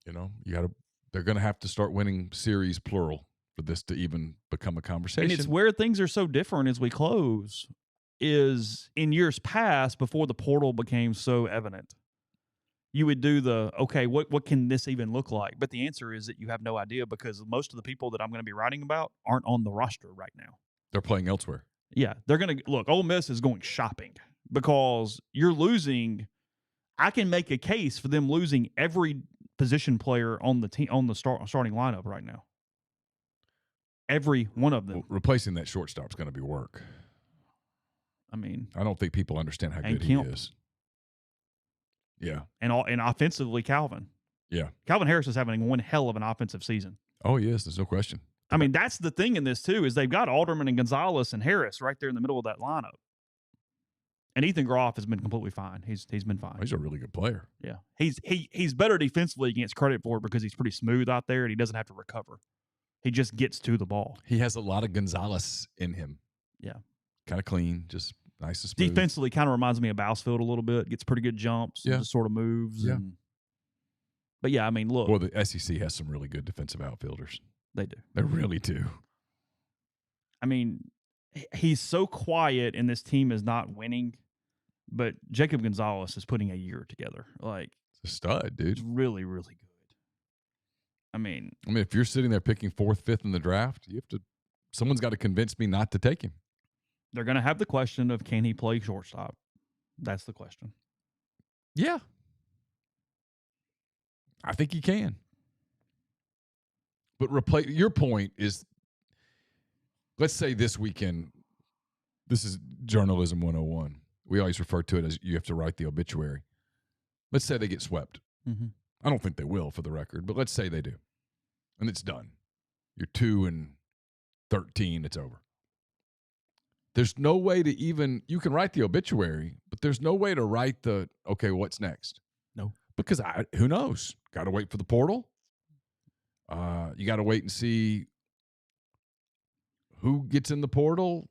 They're going to have to start winning series, plural, for this to even become a conversation. And it's where things are so different as we close is in years past, before the portal became so evident, you would do what can this even look like? But the answer is that you have no idea because most of the people that I'm going to be writing about aren't on the roster right now. They're playing elsewhere. Yeah. They're going to look, Ole Miss is going shopping because you're losing. I can make a case for them losing every position player on the team, on the starting lineup right now. Every one of them. Replacing that shortstop is going to be work. I mean, I don't think people understand how good Kemp. he is. Yeah. And offensively, Calvin. Yeah. Calvin Harris is having one hell of an offensive season. Oh, yes. There's no question. I mean, that's the thing in this, too, is they've got Alderman and Gonzalez and Harris right there in the middle of that lineup. And Ethan Groff has been completely fine. He's been fine. He's a really good player. Yeah. He's better defensively, against credit for it, because he's pretty smooth out there and he doesn't have to recover. He just gets to the ball. He has a lot of Gonzalez in him. Yeah. Kind of clean, just nice and smooth. Defensively, kind of reminds me of Bousfield a little bit. Gets pretty good jumps. Yeah. And just sort of moves. Yeah. But, yeah, I mean, look. Well, the SEC has some really good defensive outfielders. They do. They really do. I mean, he's so quiet and this team is not winning, but Jacob Gonzalez is putting a year together. Like, it's a stud, dude. It's really, really good. I mean, if you're sitting there picking 4th, 5th in the draft, someone's got to convince me not to take him. They're going to have the question of, can he play shortstop? That's the question. Yeah. I think he can. But your point is, let's say this weekend, this is journalism 101. We always refer to it as you have to write the obituary. Let's say they get swept. Mm-hmm. I don't think they will, for the record, but let's say they do. And it's done. You're 2-13. It's over. There's no way to you can write the obituary, but there's no way to write okay, what's next? No. Because who knows? Got to wait for the portal. You got to wait and see who gets in the portal,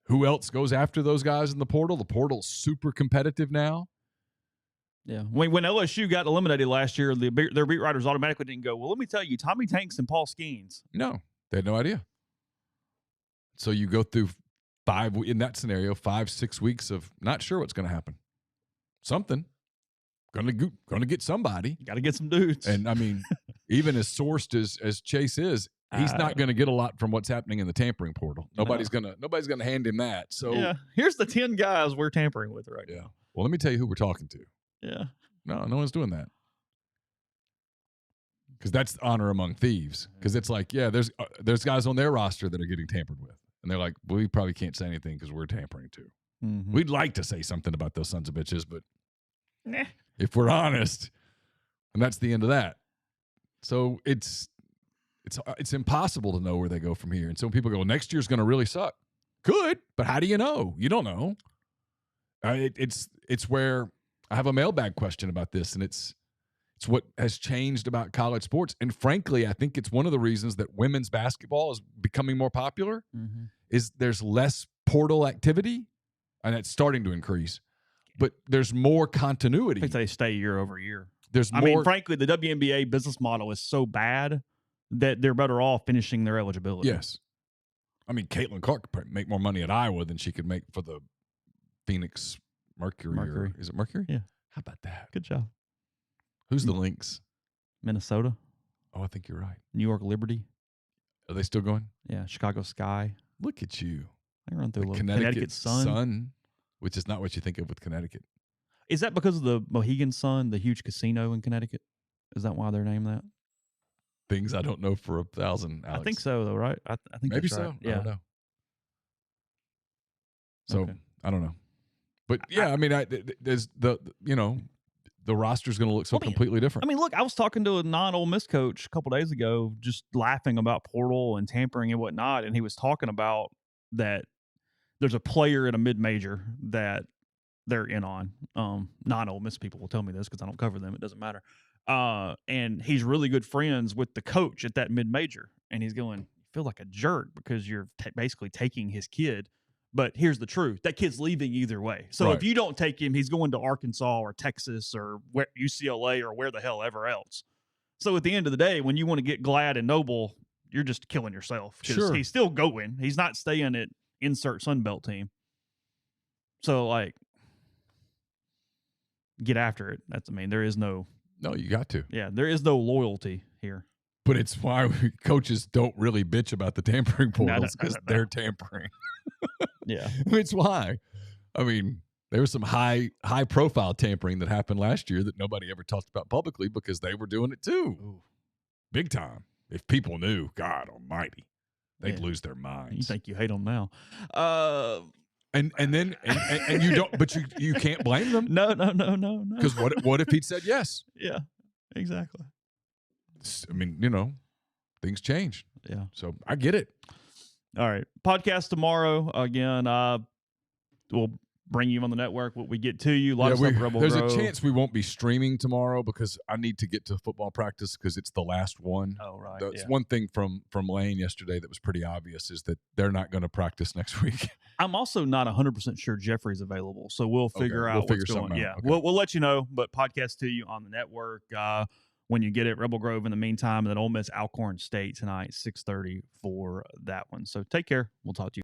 who else goes after those guys in the portal. The portal's super competitive now. Yeah. When LSU got eliminated last year, their beat writers automatically didn't go, well, let me tell you, Tommy Tanks and Paul Skeens. No, they had no idea. So you go through in that scenario, 5-6 weeks of not sure what's going to happen. Something. Going to get somebody. Got to get some dudes. And, I mean, even as sourced as Chase is, he's not going to get a lot from what's happening in the tampering portal. Nobody's going to hand him that. So yeah, here's the 10 guys we're tampering with right now. Well, let me tell you who we're talking to. Yeah. No one's doing that. Because that's honor among thieves. Because it's like, yeah, there's guys on their roster that are getting tampered with. And they're like, well, we probably can't say anything because we're tampering too. Mm-hmm. We'd like to say something about those sons of bitches, but if we're honest, and that's the end of that. So it's impossible to know where they go from here. And so when people go, next year's going to really suck. Good, but how do you know? You don't know. It's where I have a mailbag question about this, and it's what has changed about college sports. And frankly, I think it's one of the reasons that women's basketball is becoming more popular is there's less portal activity, and it's starting to increase. But there's more continuity. I think they stay year over year. There's more. I mean, frankly, the WNBA business model is so bad that they're better off finishing their eligibility. Yes. I mean, Caitlin Clark could make more money at Iowa than she could make for the Phoenix Mercury. Is it Mercury? Yeah. How about that? Good job. Who's the Lynx? Minnesota. Oh, I think you're right. New York Liberty. Are they still going? Yeah. Chicago Sky. Look at you. I run through a little Connecticut Sun. Which is not what you think of with Connecticut. Is that because of the Mohegan Sun, the huge casino in Connecticut? Is that why they're named that? Things I don't know for 1,000, Alex. I think so, though, right? I think maybe that's so. Right. I Yeah. don't know. So okay. I don't know, but yeah, I mean, there's the roster's going to look completely different. I mean, look, I was talking to a non-Ole Miss coach a couple days ago, just laughing about portal and tampering and whatnot, and he was talking about that there's a player in a mid-major that they're in on. Non-Ole Miss people will tell me this because I don't cover them. It doesn't matter. And he's really good friends with the coach at that mid-major, and he's going, you feel like a jerk because you're basically taking his kid. But here's the truth. That kid's leaving either way. So right. If you don't take him, he's going to Arkansas or Texas or UCLA or where the hell ever else. So at the end of the day, when you want to get Glad and Noble, you're just killing yourself. Because he's still going. He's not staying at insert Sunbelt team. So, get after it. There is no... No, you got to. Yeah, there is no loyalty here. But it's why coaches don't really bitch about the tampering portals because they're tampering. Yeah. It's why. I mean, there was some high profile tampering that happened last year that nobody ever talked about publicly because they were doing it too. Ooh. Big time. If people knew, God almighty, they'd lose their minds. You think you hate them now. And then you don't, but you can't blame them. No. Because what if he'd said yes? Yeah, exactly. I mean, things change. Yeah. So I get it. All right. Podcast tomorrow. Again, we'll bring you on the network what we get to you. There's a chance we won't be streaming tomorrow because I need to get to football practice because it's the last one. Oh, right. That's one thing from Lane yesterday that was pretty obvious is that they're not going to practice next week. I'm also not 100% sure Jeffrey's available, so we'll figure out what's going on. Yeah, okay. we'll let you know, but podcast to you on the network when you get it. Rebel Grove in the meantime, and then Ole Miss Alcorn State tonight, 6:30 for that one. So take care. We'll talk to you.